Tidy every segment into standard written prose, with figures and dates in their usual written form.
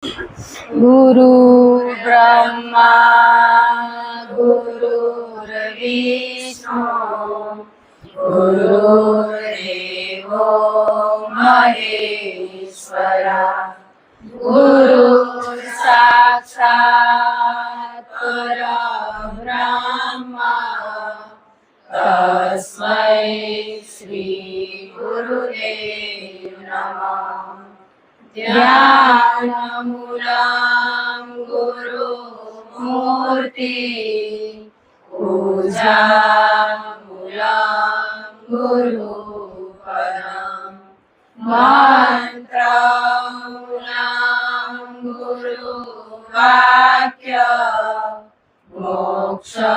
गुरु ब्रह्मा गुरुर्विष्णु गुरुर्देवो महेश्वरा गुरु साक्षात् परब्रह्मा तस्मै श्री गुरुदेव नमः। ध्यानमूलं गुरुमूर्ति पूजामूलं गुरुपदं मन्त्रमूलं गुरुवाक्य मोक्षमूलं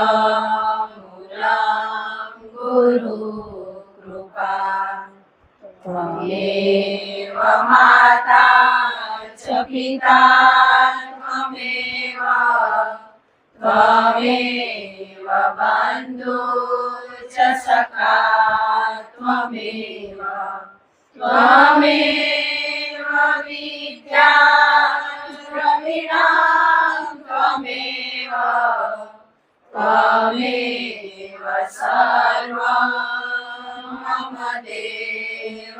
गुरुकृपा त्वमेव माता च पिता त्वमेव बन्धु च सखा त्वमेव विद्या द्रविणा त्वमेव सर्वं मम देव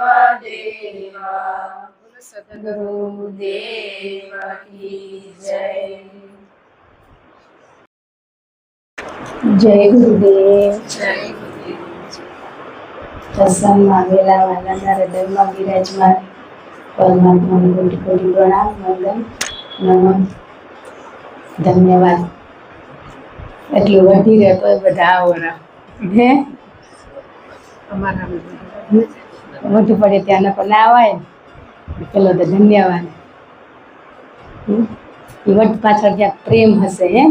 गुरुदेव की जय। जय गुरुदेव। સત્સંગમાં આવેલા વાલાના હૃદયમાં બિરાજમાન પરમાત્માને કોટી કોટી પ્રણામ વંદન નમન ધન્યવાદ। એટલું વધી રહે તો બધા આવરા હે વધુ પડે ત્યાં પણ ના આવાય પેલો તો ધન્યવાદ। એ વટ પાછળ ક્યાંક પ્રેમ હશે હે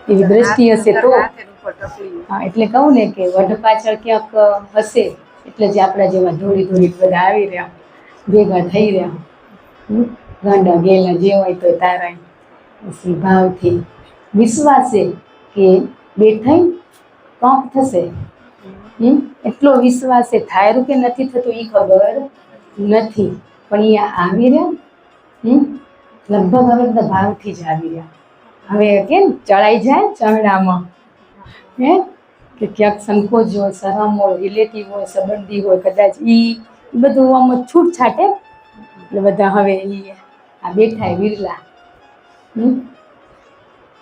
એવી દ્રષ્ટિ હશે તો હા એટલે કહું ને કે વઢ પાછળ ક્યાંક હશે એટલે જ આપણા જેવા ધોળી ધોળી બધા આવી રહ્યા ભેગા થઈ રહ્યા ગાંડા ગેલા જે હોય તો તારાય પછી ભાવથી વિશ્વાસે કે બેઠાઈ કંપ થશે એટલો વિશ્વાસે થાયરું કે નથી થતું એ ખબર નથી પણ એ આવી રહ્યા લગભગ હવે બધા ભાવથી જ આવી રહ્યા। હવે કેમ ચડાઈ જાય ચરણામાં હે કે ક્યાંક સંકોચ હોય શરમ હોય રિલેટિવ હોય સંબંધી હોય કદાચ એ બધું આમ છૂટછાટ એટલે બધા હવે આ બેઠા વિરલા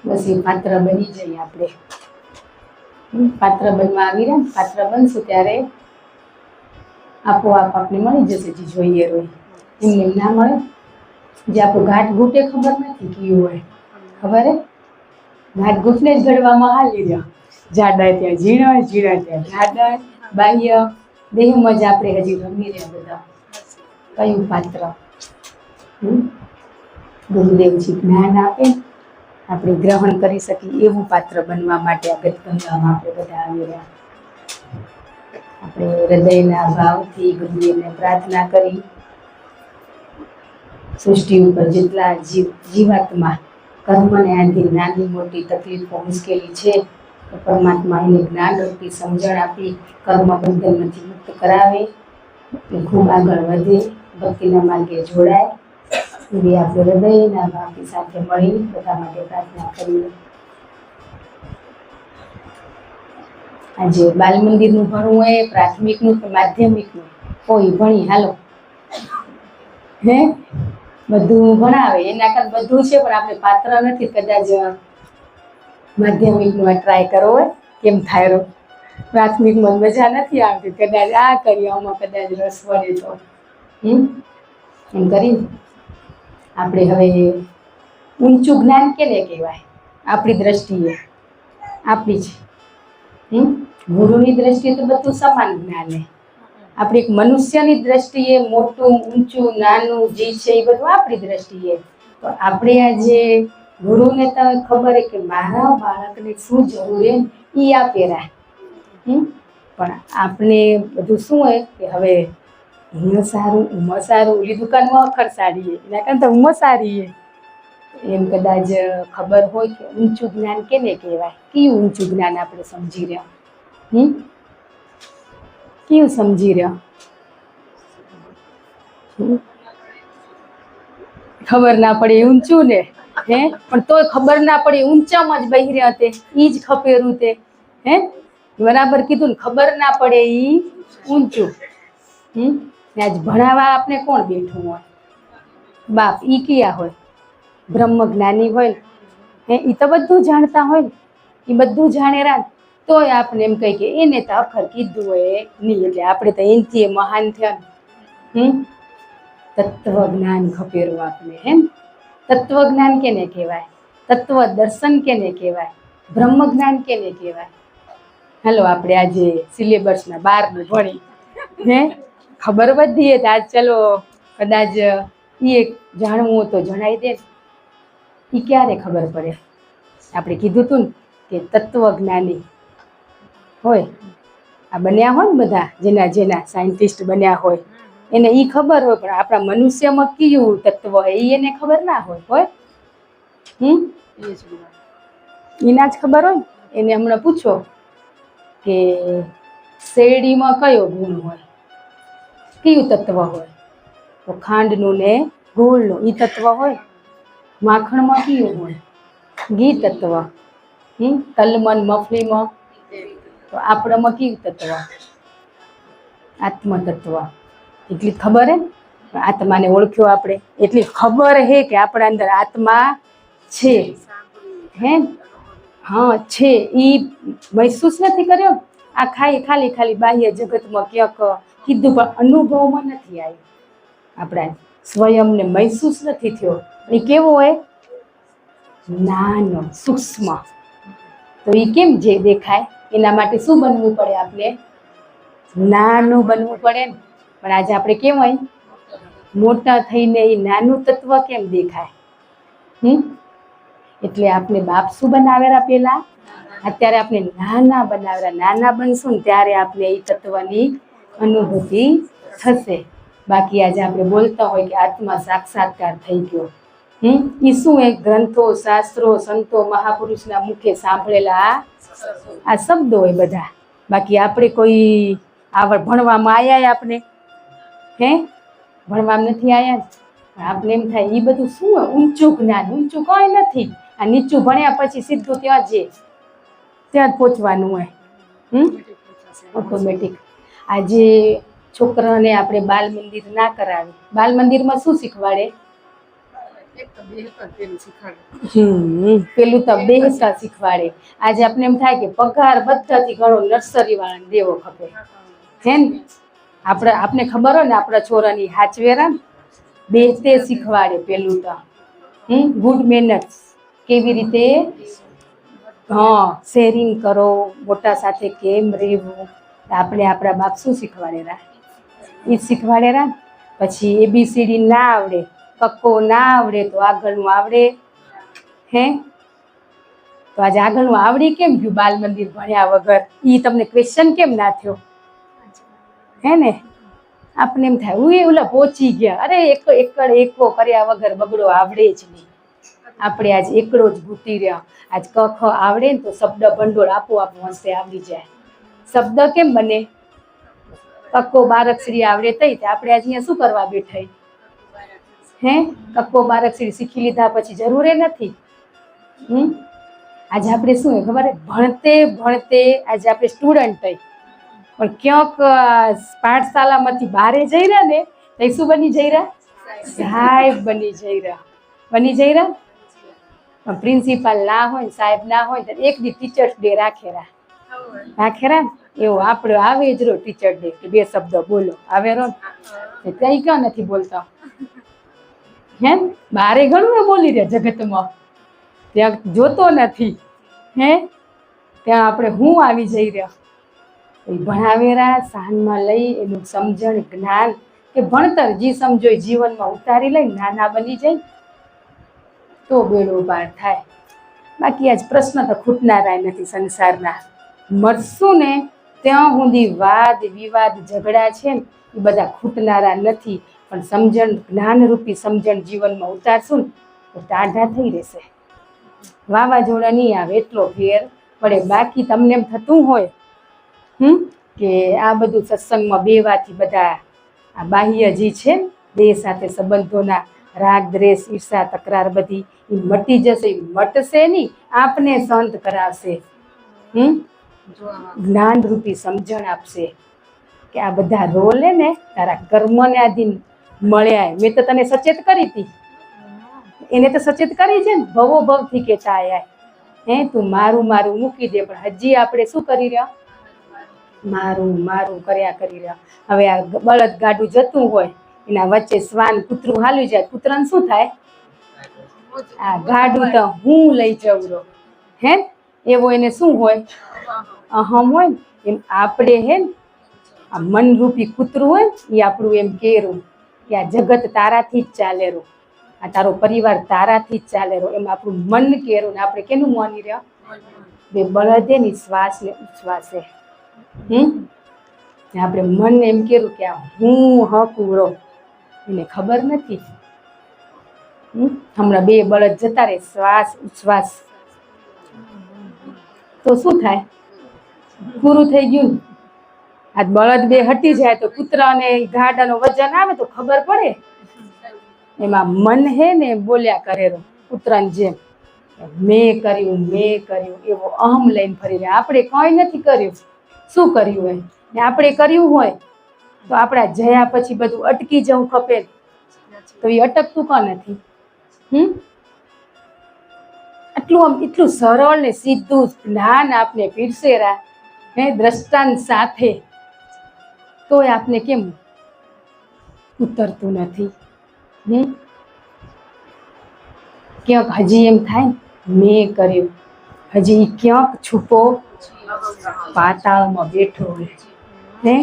બસ એ પાત્ર બની જઈએ આપણે પાત્ર બનવા આવી રહ્યા પાત્ર બનશું ત્યારે આપોઆપ આપણે મળી જશે જે જોઈએ રોય એમને ના મળે જે આપણું ઘાટ ઘૂંટે ખબર નથી કયું હોય ખબર હે ઘાટ ઘૂંટને જ ઘડવામાં હાલી રહ્યા જાડાય ત્યાં ઝીણા ઝીણા ત્યાં જાડાય બાહ્ય દેહમાં જ આપણે હજી રમી રહ્યા બધા કયું પાત્ર ગુરુદેવજી જ્ઞાન આપે આપણે ગ્રહણ કરી શકીએ એવું પાત્ર બનવા માટે અગત્ય ગંગામાં આપણે બધા આવી રહ્યા આપણે હૃદયના ભાવથી ગુરુદેવને પ્રાર્થના કરી સૃષ્ટિ ઉપર જેટલા જીવાત્મા કર્મને આધીન નાની મોટી તકલીફો મુશ્કેલી છે તો પરમાત્મા એને જ્ઞાન રૂપી સમજણ આપી કર્મ બંધનમાંથી મુક્ત કરાવે ખૂબ આગળ વધે ભક્તિના માર્ગે જોડાય એવી આપણે હૃદયના ભાવની સાથે મળી બધા માટે પ્રાર્થના કરીએ। આજે બાલ મંદિરનું ભણવું હોય પ્રાથમિકનું કે માધ્યમિકનું કોઈ ભણી હાલો હે બધું ભણાવે એના કરતાં બધું છે પણ આપણે પાત્ર નથી કદાચ માધ્યમિકનું ટ્રાય કરવો હોય કેમ થાય પ્રાથમિકમાં મજા નથી આવતી કદાચ આ કરીએ આમાં કદાચ રસ પડે તો એમ કરી આપણે હવે ઊંચું જ્ઞાન કેને કહેવાય આપણી દ્રષ્ટિએ આપણી છે ગુરુની દ્રષ્ટિએ તો બધું સમાન જ્ઞાન હે આપણે એક મનુષ્યની દ્રષ્ટિએ મોટું ઊંચું નાનું જે છે એ બધું આપણી દ્રષ્ટિએ તો આપણે આજે ગુરુને તો ખબર હે કે મારા બાળકને શું જરૂર હે એ આપેલા પણ આપણે બધું શું હોય કે હવે ઉંમર સારું ઓલી દુકાનમાં અખર સારી એના કરતાં ઉંમર સારી એમ કદાચ ખબર હોય કે ઊંચું જ્ઞાન કેને કહેવાય કયું ઊંચું જ્ઞાન આપણે સમજી રહ્યા કયું સમજી રહ્યા ખબર ના પડે એ ઊંચું ને, હે પણ તોય ખબર ના પડે ઊંચામાં જ બહેરે હતે, ઈ જ ખપેરું તે, હે બરાબર કીધું ને, ખબર ના પડે ઈ ઊંચું. ને આજ ભણાવવા આપણે કોણ બેઠું હોય? બાપ. ઈ કયા હોય? બ્રહ્મ જ્ઞાની હોય, હે ઈ તો બધું જાણતા હોય ને, ઈ બધું જાણેરા, તોય આપણે એમ કહી કે એને તો અખર કીધું હોય નહીં, એટલે આપણે તો એનથી મહાન થયા ને. તત્વ જ્ઞાન ખપેરું આપણે, હે તત્વ જ્ઞાન કેને કહેવાય? તત્વ દર્શન કેને કહેવાય? બ્રહ્મ જ્ઞાન કેને કહેવાય? હાલો આપણે આજે સિલેબસના 12 ભણી, હે ખબર બધી હે, આજ ચલો કદાચ ઈ એક જાણવું તો જણાઈ દે. ઈ ક્યારે ખબર પડે? આપણે કીધું તું ને કે તત્વ જ્ઞાની હોય, આ બન્યા હોય ને બધા જેના સાયન્ટિસ્ટ બન્યા હોય, એને ઈ ખબર હોય, પણ આપણા મનુષ્યમાં કયું તત્વ હોય ઈ એને ખબર ના હોય. એના જ ખબર હોય. એને હમણાં પૂછો કે શેરડીમાં કયો ગુણ હોય, કયું તત્વ હોય? તો ખાંડનું ને ગોળનું ઈ તત્વ હોય. માખણમાં કયું હોય? ઘી તત્વ. તલમન મફલીમાં તો આપણામાં કયું તત્વ? આત્મ તત્વ. એટલી ખબર હે, આત્માને ઓળખ્યો આપણે, એટલી ખબર હે કે આપણા અંદર આત્મા છે, હે હા છે. ઈ મહેસૂસ નથી કર્યો, આ ખાલી બાહ્ય જગતમાં ક્યાંક કીધું, પણ અનુભવમાં નથી આવ્યું. આપણા સ્વયંને મહેસૂસ નથી થયો. એ કેવો હોય? નાનો, સૂક્ષ્મ. તો એ કેમ જે દેખાય? એના માટે શું બનવું પડે? આપણે નાનું બનવું પડે ને. પણ આજે આપણે કેમ હોય મોટા થઈને એ નાનું તત્વ કેમ દેખાય? એટલે આપણે બાપ શું બનાવેલા પેલા? અત્યારે આપણે નાના બનાવેલા. નાના બનશું ને ત્યારે આપણે એ તત્વની અનુભૂતિ થશે. બાકી આજે આપણે બોલતા હોય કે આત્મા સાક્ષાત્કાર થઈ ગયો, એ શું? એક ગ્રંથો, શાસ્ત્રો, સંતો, મહાપુરુષના મુખે સાંભળેલા આ શબ્દો હોય બધા. બાકી આપણે કોઈ ભણવામાં આયા? આપણે ભણવામાં નથી આયા. આપણે એમ થાય એ બધું શું હોય? ઊંચું જ્ઞાન. ઊંચું કઈ નથી. આ નીચું ભણ્યા પછી સીધું ત્યાં જ પહોંચવાનું હોય, ઓટોમેટિક. આજે છોકરાને આપણે બાલ મંદિર ના કરાવી. બાલ મંદિરમાં શું શીખવાડે? પેલું તો બેહતા શીખવાડે. આજે આપણે એમ થાય કે પગાર બધાથી ઘણો નર્સરી વાળાને દેવો ખપે, હે ને? આપણે ખબર હોય ને આપણા છોરાની હાચવેરા બેહતે શીખવાડે. પેલું તો ગુડ મેનર્સ, કેવી રીતે શેરિંગ કરો, મોટા સાથે કેમ રહેવું. આપણે આપણા બાપ શું શીખવાડેલા? એ શીખવાડેલા. પછી ABCD ના આવડે, કક્કો ના આવડે તો આગળનું આવડે, હે તો આજે આગળનું આવડી કેમ ગયું બાલ મંદિર ભણ્યા વગર? એ તમને ક્વેશ્ચન કેમ ના થયો? હે ને? આપણે એમ થાય ઓલા પહોંચી ગયા. અરે એકડો કર્યા વગર બગડો આવડે જ નહીં. આપણે આજ એકડો જ ભૂતી રહ્યા. આજ ક ખ આવડે ને તો શબ્દ ભંડોળ આપોઆપ વંશે આવડી જાય. શબ્દ કેમ બને? કક્કો બારકસરી આવડે તઈ આપણે આજ અહીંયા શું કરવા બેઠા? હે કક્કો બારકસરી શીખી લીધા પછી જરૂર નથી. આજે આપણે શું ખબર? ભણતે આજે આપણે સ્ટુડન્ટ થઈ, પણ ક્યાંક પાઠશાલામાંથી બહારે જઈ રહ્યા ને તો શું બની જઈ રહ્યા? સાહેબ બની જઈ રહ્યા. પણ પ્રિન્સિપાલ ના હોય, સાહેબ ના હોય તો એક દી ટીચર્સ ડે રાખેરા એવો આપણે આવે જ રો ટીચર ડે કે 2 શબ્દ બોલો આવે રો. કઈ ક્યાં નથી બોલતા, હે બારે ઘણું બોલી રહ્યા જગતમાં, ત્યાં જોતો નથી. હે ત્યાં આપણે હું આવી જઈ રહ્યા? ભણાવેરા સાનમાં લઈ એનું સમજણ જ્ઞાન કે ભણતર જી સમજો જીવનમાં ઉતારી લઈ, નાના બની જાય તો બેડો પાર થાય. બાકી આજ પ્રશ્ન તો ખૂટનારા નથી સંસારના. મળશું ને ત્યાં સુધી વાદ વિવાદ ઝઘડા છે ને એ બધા ખૂટનારા નથી. પણ સમજણ, જ્ઞાનરૂપી સમજણ જીવનમાં ઉતારશું ને તો ટાઢા થઈ રહેશે. વાવાઝોડા નહીં આવે એટલો ફેર પડે. બાકી તમને એમ થતું હોય કે આ બધું સત્સંગમાં બેવાથી બધા આ બાહ્ય જે છે દેહ સાથે સંબંધોના રાગ દ્વેષ ઈર્ષા તકરાર બધી એ મટી જશે. મટશે નહીં, આપને સંત કરાવશે. જ્ઞાન રૂપી સમજણ આપશે કે આ બધા રોલ ને તારા કર્મને આધીન મળ્યા. મેં તો તને સચેત કરી હતી, એને તો સચેત કરી છે ને, ભવો ભવથી કેતા આયા હે તું મારું મારું મૂકી દે. પણ હજી આપણે શું કરી રહ્યા? મારું મારું કર્યા કરી રહ્યા. હવે આ બળદ ગાડું જતું હોય, એના વચ્ચે શ્વાન કૂતરું હાલ્યું જાય, કૂતરાને શું થાય? આ ગાડું તો હું લઈ જવરો હે, એવો એને શું હોય? અહમ હોય ને. એમ આપણે હે ને આ મનરૂપી કૂતરું હોય એ આપણું એમ કેરું કે આ જગત તારાથી જ ચાલેરું, આ તારો પરિવાર તારાથી જ ચાલેરો. એમ આપણું મન કેરું ને આપણે કેનું માની રહ્યા? બે બળદે ની શ્વાસ ને ઉચ્છ્વાસે. આપણે મન એમ કેરું કે આ હું હકુરો, એને ખબર નથી. હમણાં બે બળદ જતા રહે, શ્વાસ ઉચ્છ્વાસ, તો શું થાય? પૂરું થઈ ગયું. આ બળદ બે હટી જાય તો કૂતરા અને ગાડાનો વજન આવે તો ખબર પડે. એમાં મન હે ને બોલ્યા કરેલો કૂતરાની જેમ, મેં કર્યું એવો અહમ લઈને ફરી રહ્યા. આપણે કંઈ નથી કર્યું. શું કર્યું હોય ને? આપણે કર્યું હોય તો આપણા જયા પછી બધું અટકી જવું ખપે, તો એ અટકતું કાં નથી? આટલું આમ એટલું સરળ ને સીધું જ્ઞાન આપને પીરસેરા હે દ્રષ્ટાંત સાથે, તોય આપને કેમ ઉતરતું નથી? ક્યાંક હજી એમ થાય મેં કર્યું, હજી ક્યાંક છુપો પાતાળમાં બેઠો હોય હે.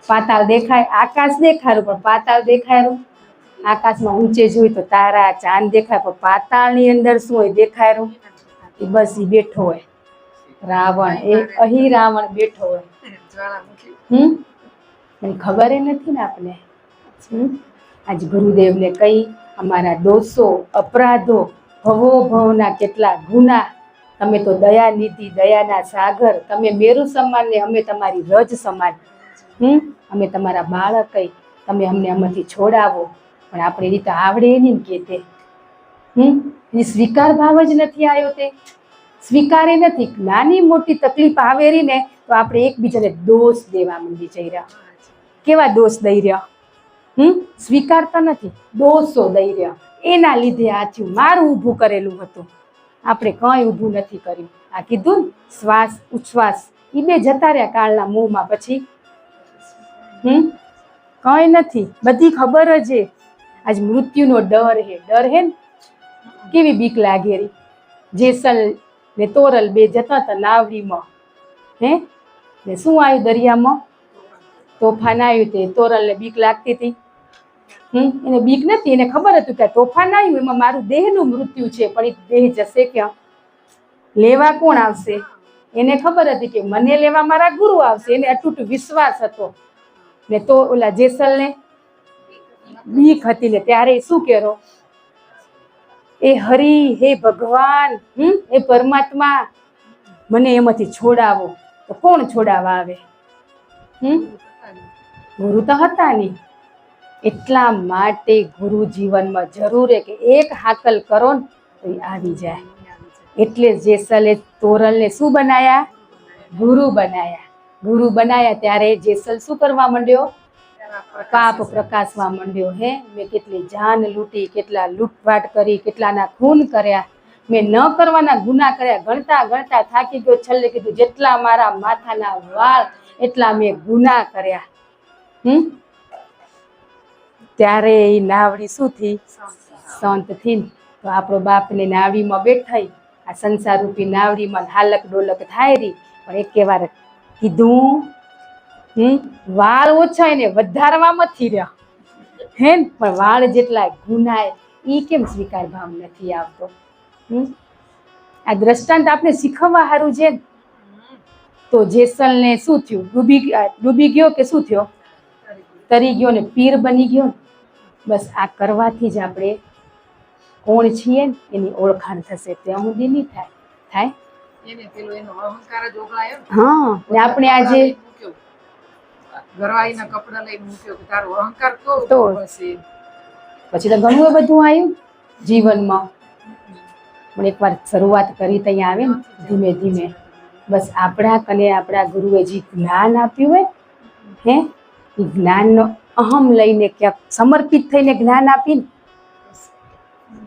પાતાળ દેખાય, આકાશ દેખાયું પણ પાતાળ દેખાયું. આકાશમાં ઊંચે જોઈ તો તારા ચાંદ દેખાય, પણ પાતાળની અંદર શું હોય? દેખાયું. એ બસ એ બેઠો હોય રાવણ, એ અહીં રાવણ બેઠો હોય. ખબર નથી ને આપને. આજ ગુરુદેવને કઈ અમારા દોષો અપરાધો ભવો ભવના કેટલા ગુના, તમે તો દયાનિધિ દયાના સાગર, તમે મેરુ સમાન ને અમે તમારી રજ સમાન. અમે તમારા બાળક કઈ, તમે અમને આમાંથી છોડાવો. પણ આપણે રીતે આવડે નહીં કે તે એ સ્વીકાર ભાવ જ નથી આવ્યો. તે સ્વીકારે નથી. નાની મોટી તકલીફ આવેરી ને તો આપણે એકબીજાને દોષ દેવા માંડી જઈ રહ્યા. કેવા દોષ દઈ રહ્યા? સ્વીકારતા નથી, દોષો દઈ રહ્યા. એના લીધે આ થયું, મારું ઊભું કરેલું હતું. આપણે કંઈ ઊભું નથી કર્યું. આ કીધું ને શ્વાસ ઉચ્છ્વાસ, એ બે જતા રહ્યા કાળના મોહમાં. પછી કંઈ નથી, બધી ખબર જ હે. આજ મૃત્યુનો ડર હે. ડર હે ને કેવી બીક લાગેરી. જેસલ ને તોરલ બે જતા હતા નાવડીમાં હે, ને શું આવ્યું દરિયામાં? તોફાન આવ્યું. તે તોરલને બીક લાગતી હતી. એને બીક નથી, એને ખબર હતું કે તોફાન આવ્યું એમાં મારું દેહનું મૃત્યુ છે, પણ એ દેહ જશે ક્યાં? લેવા કોણ આવશે? એને ખબર હતી કે મને લેવા મારા ગુરુ આવશે. એને અતૂટ વિશ્વાસ હતો. ને તો ઓલા જેસલને બીક હતી ને ત્યારે શું કેરો? એ હરિ, હે ભગવાન, હે પરમાત્મા, મને એમાંથી છોડાવો. તો કોણ છોડાવવા આવે? ગુરુ તો હતા નહીં. એટલા માટે ગુરુ જીવનમાં જરૂર છે કે એક હાકલ કરો ને તો એ આવી જાય. એટલે જેસલે તોરલને શું બનાયા? ગુરુ બનાયા. ગુરુ બનાયા ત્યારે જેસલ શું કરવા માંડ્યો? પાપ પ્રકાશવા માંડ્યો. હે મેં કેટલી જાન લૂંટી, કેટલા લૂંટવાટ કરી, કેટલાના ખૂન કર્યા, મેં ન કરવાના ગુના કર્યા. ગણતા ગણતા થાકી ગયો. છેલ્લે કીધું જેટલા મારા માથાના વાળ એટલા મેં ગુના કર્યા. ત્યારે એ નાવડી શું થી? સંત થી. તો આપણો બાપને નાવડીમાં બેઠાઈ, આ સંસાર રૂપી નાવડીમાં હાલક ડોલક થાય રહી. પણ એક વાર કીધું વાળ ઓછા એને વધારવામાં થી રહ્યા હે, પણ વાળ જેટલા ગુનાય એ કેમ સ્વીકાર ભાવ નથી આવતો? આ દ્રષ્ટાંત આપણે શીખવવા સારું છે. તો જેસલને શું થયું? ડૂબી ગયો કે શું થયો? તરી ગયો ને પીર બની ગયો. બસ આ કરવાથી જ આપણે કોણ છીએ ને એની ઓળખાણ થશે. ત્યાં સુધી નહીં થાય. હા, ને આપણે આજે ઘરવાળીના કપડા લઈને મૂક્યો કે તારો અહંકાર તો હશે. પછી તો ઘણું બધું આવ્યું જીવનમાં, પણ એકવાર શરૂઆત કરી તો અહીંયા આવે ને ધીમે ધીમે. બસ આપણા કને આપણા ગુરુએ જે જ્ઞાન આપ્યું હોય હે એ જ્ઞાનનો અહમ લઈને ક્યાંક સમર્પિત થઈને જ્ઞાન આપીને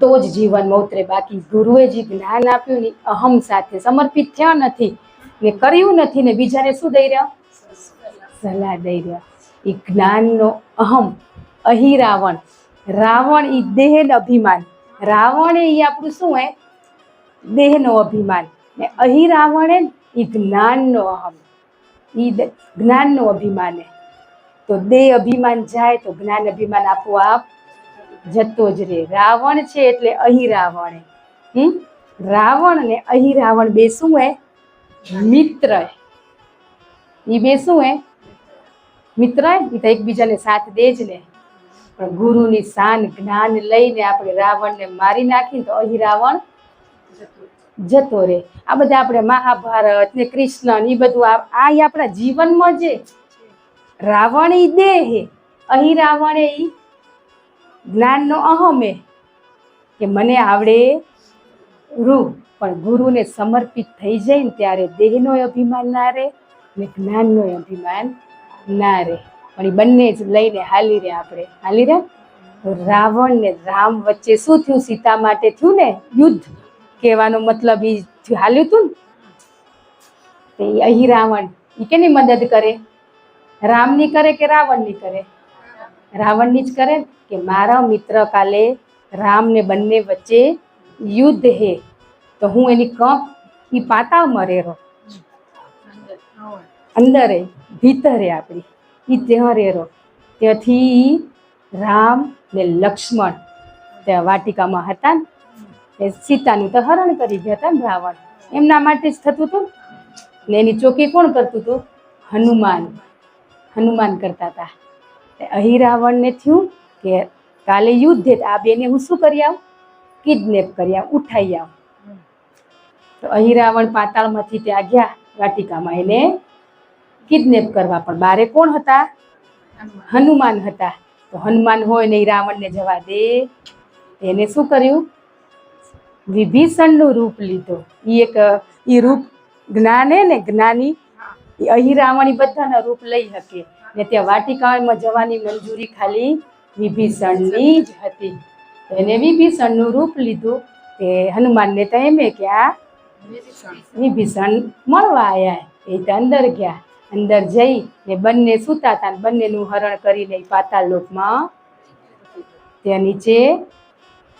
તો જ જીવનમાં ઉતરે. બાકી ગુરુએ જે જ્ઞાન આપ્યું ને અહમ સાથે સમર્પિત થયા નથી ને કર્યું નથી ને બીજાને શું દઈ રહ્યા? સલાહ દઈ રહ્યા. એ જ્ઞાનનો અહમ અહિરાવણ. રાવણ એ દેહનો અભિમાન, રાવણ એ આપણું શું હે? દેહનો અભિમાન. ને અહિરાવણ એ જ્ઞાનનો અહમ, એ જ્ઞાનનો અભિમાન હે. તો દેહ અભિમાન જાય તો જ્ઞાન અભિમાન આપોઆપ જતો જ રહે. રાવણ છે એટલે અહિરાવણ હે. રાવણ ને અહિરાવણ બે શું હે? મિત્ર હે. એ બે શું હે? મિત્ર હે. એ તો એકબીજાને સાથ દે જ ને. પણ ગુરુની શાન જ્ઞાન લઈને આપણે રાવણને મારી નાખીને તો અહિરાવણ જતો રહે. આ બધા આપણે મહાભારત ને કૃષ્ણ એ બધું આ આપણા જીવનમાં જે રાવણ ઈ દેહ હે, અહિરાવણ ઈ જ્ઞાનનો અહમ હે કે મને આવડે રૂપ. પણ ગુરુને સમર્પિત થઈ જાય ને ત્યારે દેહનો અભિમાન ના રહે ને જ્ઞાનનો અભિમાન ના રહે. પણ એ બંને જ લઈને હાલી રહે. આપણે હાલી રહે. તો રાવણ ને રામ વચ્ચે શું થયું? સીતા માટે થયું ને યુદ્ધ. કહેવાનો મતલબ એ હાલ્યું હતું ને. એ અહિરાવણ એ કેની મદદ કરે? રામની કરે કે રાવણની કરે? રાવણની જ કરે કે મારા મિત્ર કાલે રામ ને બંને વચ્ચે યુદ્ધ હે તો હું એની કંપ એ પાતાળમાં રેરો અંદર હે ભીતર હે આપણી એ ત્યાં રેરો. ત્યાંથી રામ ને લક્ષ્મણ ત્યાં વાટિકામાં હતા ને એ સીતાનું તો હરણ કરી ગયા હતા ને રાવણ. એમના માટે જ થતું હતું ને એની ચોકી કોણ કરતું હતું? હનુમાન. હનુમાન કરતા હતા. અહિરાવણને થયું કે કાલે યુદ્ધ આ બેને હું શું કરી આવું? કિડનેપ કરી આવું, ઉઠાઈ આવું. તો અહિરાવણ પાતાળમાંથી ત્યાં ગયા વાટિકામાં એને કિડનેપ કરવા. પણ બારે કોણ હતા? હનુમાન હતા. તો હનુમાન હોય ને રાવણને જવા દે? એને શું કર્યું? વિભીષણનું રૂપ લીધું. એ રૂપ જ્ઞાન હે ને જ્ઞાની. એ અહિરાવણ બધાના રૂપ લઈ શકે ને ત્યાં વાટિકામાં જવાની મંજૂરી ખાલી વિભીષણની જ હતી. એને વિભીષણનું રૂપ લીધું. તે હનુમાનને તો એમ કે આ વિભીષણ મળવા આવ્યા. એ તો અંદર ગયા. અંદર જઈ ને બંને સૂતા હતા ને બંનેનું હરણ કરીને પાતાળ લોકમાં ત્યાં નીચે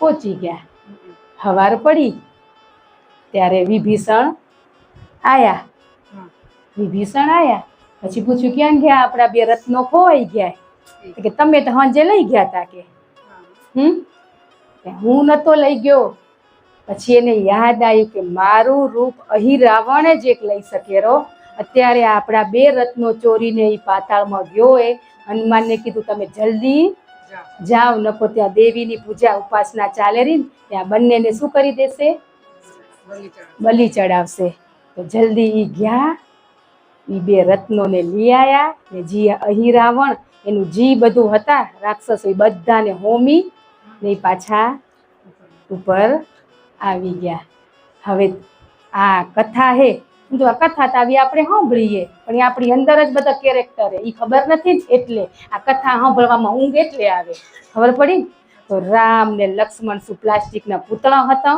પહોંચી ગયા. હવાર પડી ત્યારે વિભીષણ આયા. વિભીષણ આયા પછી પૂછ્યું ક્યાં ગયા? આપણા બે રત્નો ખોવાઈ ગયા. કે તમે તો હાંજે લઈ ગયા હતા કે હું નતો લઈ ગયો. પછી એને યાદ આવ્યું કે મારું રૂપ અહિરાવણ જ એક લઈ શકે રો. અત્યારે આપણા બે રત્નો ચોરીને એ પાતાળમાં ગયો એ હનુમાનને કીધું તમે જલ્દી જાઓ નકો ત્યાં દેવીની પૂજા ઉપાસના ચાલે રહી ને ત્યાં બંનેને શું કરી દેશે? બલિ ચડાવશે. તો જલ્દી એ ગયા. એ બે રત્નોને લઈ આવ્યા ને જે અહિરાવણ એનું જી બધું હતા રાક્ષસો એ બધાને હોમી ને પાછા ઉપર આવી ગયા. હવે આ કથા હે તો આ કથા તો આવી આપણે સાંભળીએ પણ એ આપણી અંદર જ બધા કેરેક્ટર એ ખબર નથી એટલે આ કથા સાંભળવામાં ઊંઘ એટલે આવે. ખબર પડી? તો રામ ને લક્ષ્મણ શું પ્લાસ્ટિકના પૂતળા હતા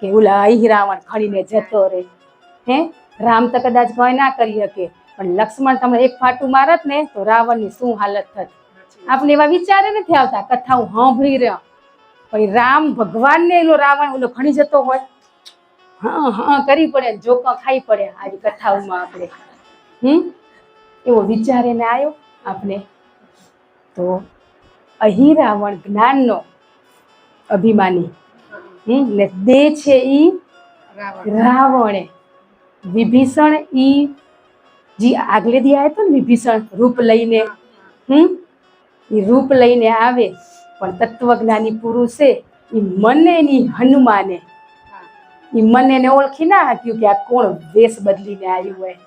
કે ઓલા અહિરાવણ ખણીને જતો રહે? હે રામ તો કદાચ ભય ના કરી શકે પણ લક્ષ્મણ તમને એક ફાટું મારત ને તો રાવણની શું હાલત થત? આપણે એવા વિચારે નથી આવતા. કથા હું સાંભળી રહ્યો પણ રામ ભગવાનને એનો રાવણ ઓલો ખણી જતો હોય હા હા કરી પડે જોકા ખાઈ પડે આવી કથાઓમાં આપણે એવો વિચાર એને આવ્યો આપણે. તો અહિરાવણ જ્ઞાનનો અભિમાની ને દેહ છે ઈ રાવણે. વિભીષણ ઈ જે આગલે દી આવ્યો હતો ને વિભીષણ રૂપ લઈને એ રૂપ લઈને આવે પણ તત્વજ્ઞાની પુરુષ છે એ મનેની હનુમાને એ મને ઓળખી ના શક્યું કે આ કોણ વેશ બદલીને આવ્યું હોય.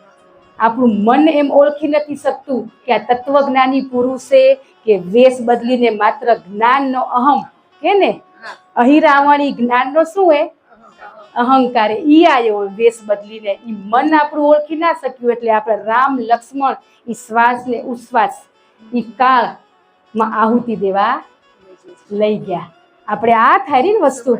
આપણું મન એમ ઓળખી નથી શકતું કે આ તત્વજ્ઞાની પુરુષે કે વેશ બદલીને માત્ર જ્ઞાનનો અહમ કે ને અહિરાવણી જ્ઞાનનો શું હે અહંકાર ઈ આવ્યો વેશ બદલીને ઈ મન આપણું ઓળખી ના શક્યું એટલે આપણે રામ લક્ષ્મણ ઈ શ્વાસ ને ઉશ્વાસ ઈ કાળમાં આહુતિ દેવા લઈ ગયા. આપણે આ થાય ને વસ્તુ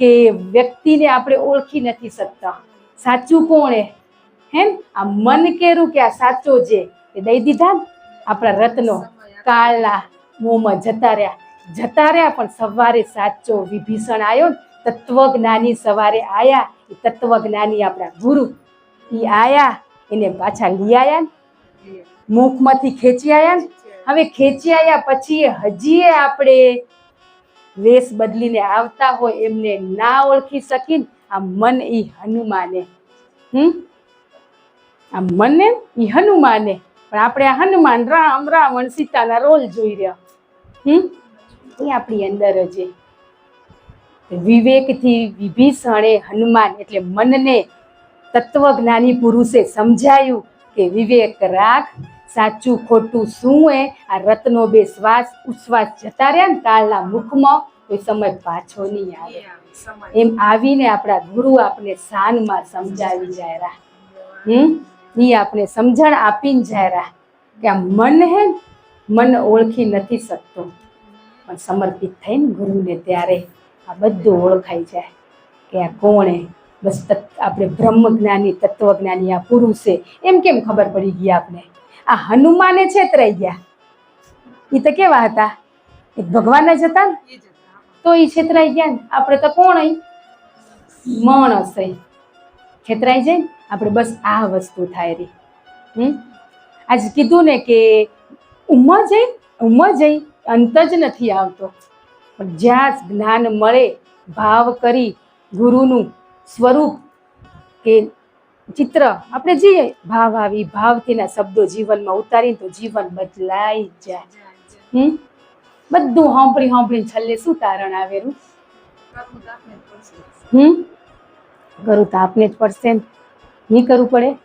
કે વ્યક્તિને આપણે ઓળખી નથી શકતા સાચું કોણ હે આ મન કેરું કે આ સાચો જે એ દઈ દીધા ને આપણા રત્નો કાળના મોંમાં જતા રહ્યા પણ સવારે સાચો વિભીષણ આવ્યો ને તત્વજ્ઞાની સવારે આયા એ તત્વજ્ઞાની આપણા ગુરુ એ આયા એને પાછા લઈ આયા ને મુખમાંથી ખેંચી આયા ને હવે ખેંચી આયા પછી હજી આપણે વેશ બદલીને આવતા હોય એમને ના ઓળખી શકીને આ મન ઈ હનુમાને આ મને ઈ હનુમાને પણ આપણે આ હનુમાન રામ રાવણ સીતાના રોલ જોઈ રહ્યા એ આપણી અંદર જ વિવેકથી વિભીષણે હનુમાન એટલે મનને તત્વજ્ઞાની પુરુષે સમજાયું કે વિવેક રાખ સાચું ખોટું શું હે આ રત્નો બે શ્વાસ ઉશ્વાસ જતા રહ્યા ને કાળના મુખમાં કોઈ સમય પાછો નહીં આવે એમ આવીને આપણા ગુરુ આપણે શાનમાં સમજાવી જાય ઈ આપણે સમજણ આપીને જાય કે આ મન હે મન ઓળખી નથી શકતો પણ સમર્પિત થઈને ગુરુને ત્યારે આ બધું ઓળખાઈ જાય કે આ કોણ હે બસ આપણે બ્રહ્મજ્ઞાની તત્વજ્ઞાની આ પુરુષે એમ કેમ ખબર પડી ગઈ આપણે આ હનુમાને છેતરાઈ ગયા એ તો કેવા હતા એક ભગવાન જ હતા ને તો એ છેતરાઈ ગયા ને આપણે તો કોણ અહીં માણસ છેતરાઈ જાય આપણે બસ આ વસ્તુ થાય રહી આજ કીધું ને કે ઉંમર જઈ અંત જ નથી આવતો પણ જ્યાં જ્ઞાન મળે ભાવ કરી ગુરુનું સ્વરૂપ કે ચિત્ર આપણે જઈએ ભાવ આવી ભાવથીના શબ્દો જીવનમાં ઉતારીને તો જીવન બદલાઈ જાય બધું સાંભળીને છેલ્લે શું તારણ આવેલું કરું તો આપને જ પડશે ને નહીં કરવું પડે.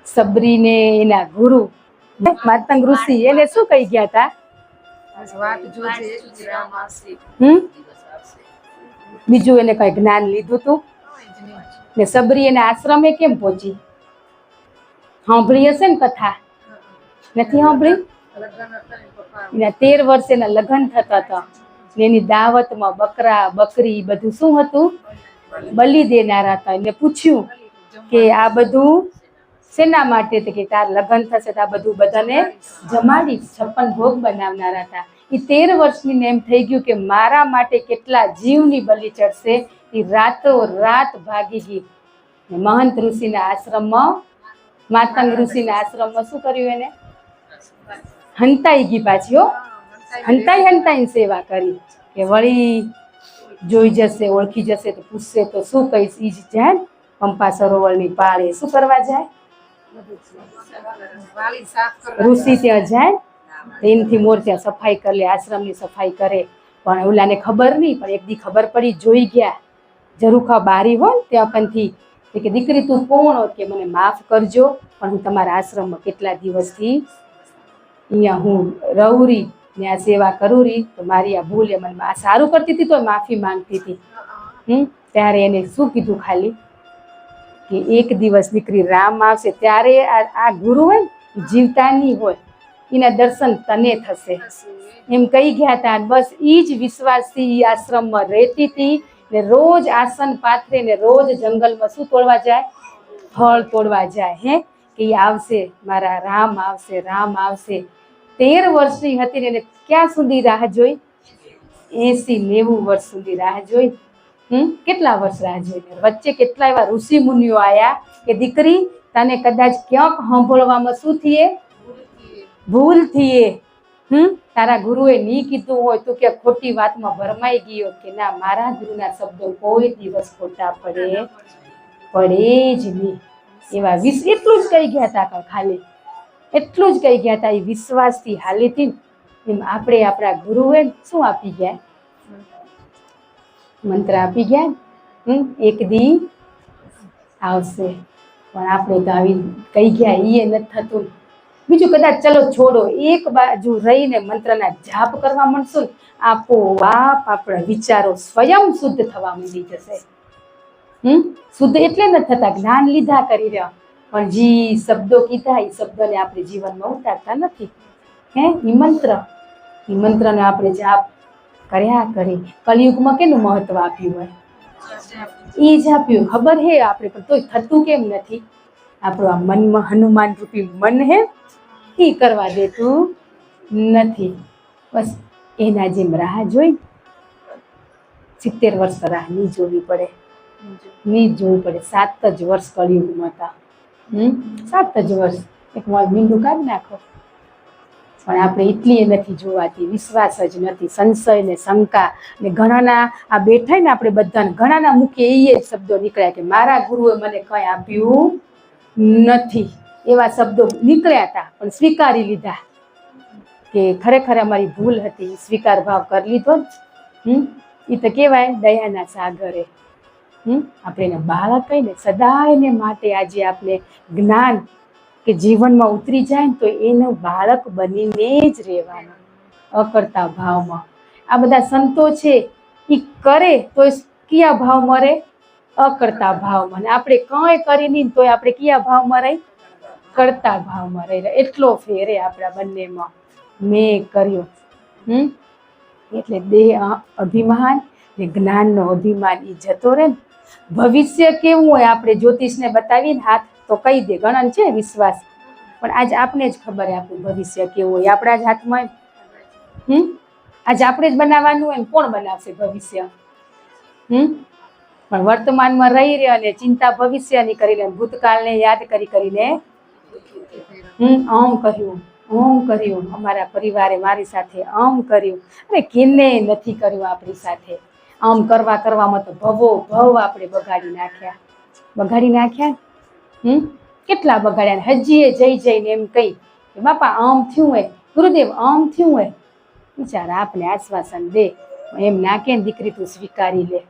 સબરીને એના ગુરુ માતંગ ઋષિ એને શું કહી ગયા હતા બીજું એને કઈ જ્ઞાન લીધું તું ને સબરી એના આશ્રમે કેમ પહોંચી સાંભળી હશે ને કથા નથી સાંભળી એના 13 વર્ષે એના લગ્ન થતા હતા ને એની દાવતમાં બકરા બકરી બધું શું હતું બલિ દેનારા હતા એને પૂછ્યું કે આ બધું શેના માટે કે તાર લગ્ન થશે તો આ બધું બધાને જમાડી 56 ભોગ બનાવનારા હતા એ 13 વર્ષની એમ થઈ ગયું કે મારા માટે કેટલા જીવની બલિ ચડશે એ રાતો રાત ભાગી ગઈ મહંત ઋષિના આશ્રમમાં માતંગ ઋષિના આશ્રમમાં શું કર્યું એને હંતાઈ ગઈ પાછી હંતાઈ સેવા કરી કે વળી જોઈ જશે ઓળખી જશે તો પૂછશે તો શું કહીશ ઈ જ જાય ને પંપા સરોવરની પાળે શું કરવા જાય ઋષિ ત્યાં જાય એનથી મોર ત્યાં સફાઈ કરી લે આશ્રમની સફાઈ કરે પણ ઓલાને ખબર નહીં પણ એક દી ખબર પડી જોઈ ગયા ઝરૂખા બારી હોય ત્યાં કનથી કે દીકરી તું કોણ હોત કે મને માફ કરજો પણ હું તમારા આશ્રમમાં કેટલા દિવસથી અહીંયા હું રહું રહી ને આ સેવા કરું રહી તો મારી આ ભૂલ એ મને સારું કરતી હતી તો માફી માંગતી હતી ત્યારે એને શું કીધું ખાલી કે એક દિવસ દીકરી રામ આવશે ત્યારે આ ગુરુ હોય ને જીવતા નહીં હોય એના દર્શન તને થશે એમ કહી ગયા હતા બસ એ જ વિશ્વાસથી એ આશ્રમમાં રહેતી હતી ને રોજ આસન પાથરે ને રોજ જંગલમાં શું તોડવા જાય ફળ તોડવા જાય કે એ આવશે મારા રામ આવશે 13 વર્ષની હતી ને એને ક્યાં સુધી રાહ જોઈ 80-90 વર્ષ સુધી રાહ જોઈ કેટલા વર્ષ રાહ જોઈ વચ્ચે કેટલા એવા ઋષિ મુનિઓ આયા કે દીકરી તને કદાચ ક્યાંક સાંભળવામાં શું થઈએ ભૂલ થઈએ તારા ગુરુએ નહીં કીધું હોય તો કે ખોટી વાતમાં ભરમાઈ ગયો કે ના મારા ગુરુના શબ્દો કોઈ દિવસ ખોટા પડે જ નહીં એવા એટલું જ કહી ગયા હતા ખાલી એટલું જ કહી ગયા હતા એ વિશ્વાસથી હાલી હતી એમ આપણે આપણા ગુરુએ શું આપી ગયા મંત્ર આપી ગયા એક દી આવશે પણ આપણે તો આવી કહી ગયા એ નથી થતું. બીજું કદાચ ચલો છોડો, એક બાજુ રહીને મંત્રના જાપ કરવા માંડશું ને આપોઆપ આપણા વિચારો સ્વયં શુદ્ધ થવા માંડી જશે. શુદ્ધ એટલે નથી થતા, જ્ઞાન લીધા કરી રહ્યા, પણ જે શબ્દો કીધા એ શબ્દોને આપણે જીવનમાં ઉતારતા નથી. ઈ મંત્રને આપણે જાપ કર્યા કરી. કલિયુગમાં કેનું મહત્વ આપ્યું હોય? એ જ આપ્યું, ખબર હે આપણે, પણ તોય થતું કેમ નથી? આપણું આ મનમાં હનુમાન રૂપી મન હે એ કરવા દેતું નથી. બસ એના જેમ રાહ જોઈ 70 વર્ષ રાહ નહીં જોવી પડે, નહીં જોવી પડે. 7 જ વર્ષ કલિયુગમાં હતા. 7 જ વર્ષ એક વાર મીંડું કાઢી નાખો. પણ આપણે એટલી નથી જોવાતી, વિશ્વાસ જ નથી, સંશય ને શંકા ને ઘણાના આ બેઠા ને આપણે બધાને ઘણાના મુખે એ શબ્દો નીકળ્યા કે મારા ગુરુએ મને કંઈ આપ્યું નથી. એવા શબ્દો નીકળ્યા હતા, પણ સ્વીકારી લીધા કે ખરેખર અમારી ભૂલ હતી, સ્વીકાર ભાવ કરી લીધો ને. એ તો કહેવાય દયાના સાગરે. આપણે એને બાળક કહીને સદાયને માટે આજે આપણે જ્ઞાન કે જીવનમાં ઉતરી જાય ને તો એનું બાળક બનીને જ રહેવાનું, અકર્તા ભાવમાં. આ બધા સંતો છે એ કરે તો કયા ભાવમાં રહે? અકર્તા ભાવમાં. ને આપણે કંઈ કરી નહીં તોય આપણે કયા ભાવમાં રહી? કરતા ભાવમાં રહી. એટલો ફેરે આપણા બંનેમાં. મેં કર્યું. એટલે દેહ અભિમાન ને જ્ઞાનનો અભિમાન એ જતો રહે ને. ભવિષ્ય કેવું હોય આપણે જ્યોતિષને બતાવીને હાથ તો કહી દે, ગણન છે વિશ્વાસ, પણ આજ આપણે જ ખબર હોય આપણું ભવિષ્ય કેવું હોય, આપણા જ હાથમાં. આજ આપણે જ બનાવવાનું હોય ને કોણ બનાવશે ભવિષ્ય? પણ વર્તમાનમાં રહી રહ્યા અને ચિંતા ભવિષ્યની કરી લે, ભૂતકાળને યાદ કરીને કર્યું, અમારા પરિવારે મારી સાથે કર્યું, અને કેને નથી કર્યું આપણી સાથે. કરવામાં તો ભવો ભવ આપણે બગાડી નાખ્યા. કેટલા બગાડ્યા. હજી જઈને એમ કહી કે બાપા આમ થયું હોય, ગુરુદેવ આમ થયું હોય. બિચારા આપણે આશ્વાસન દે, એમ ના કે દીકરી તું સ્વીકારી લે,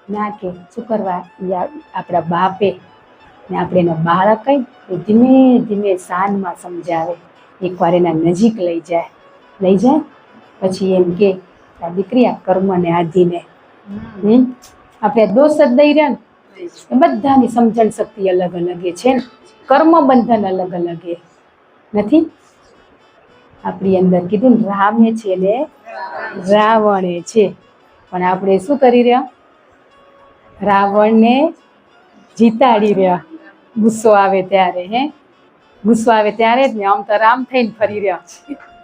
ના કે શું કરવા? આપણા બાપે ને આપણે એનો બાળક કઈ ધીમે ધીમે શાનમાં સમજાવે. એકવાર એના નજીક લઈ જાય પછી એમ કે દીકરી આ કર્મને આધીને આપણે દોષ જ દઈ રહ્યા ને. બધાની સમજણ શક્તિ અલગ અલગ છે ને, કર્મ બંધન અલગ અલગ નથી. આપણી અંદર કીધું ને રામે છે ને રાવણે છે, પણ આપણે શું કરી રહ્યા? રાવણને જીતાડી રહ્યા. ગુસ્સો આવે ત્યારે જ ને. આમ તો રામ થઈને ફરી રહ્યા,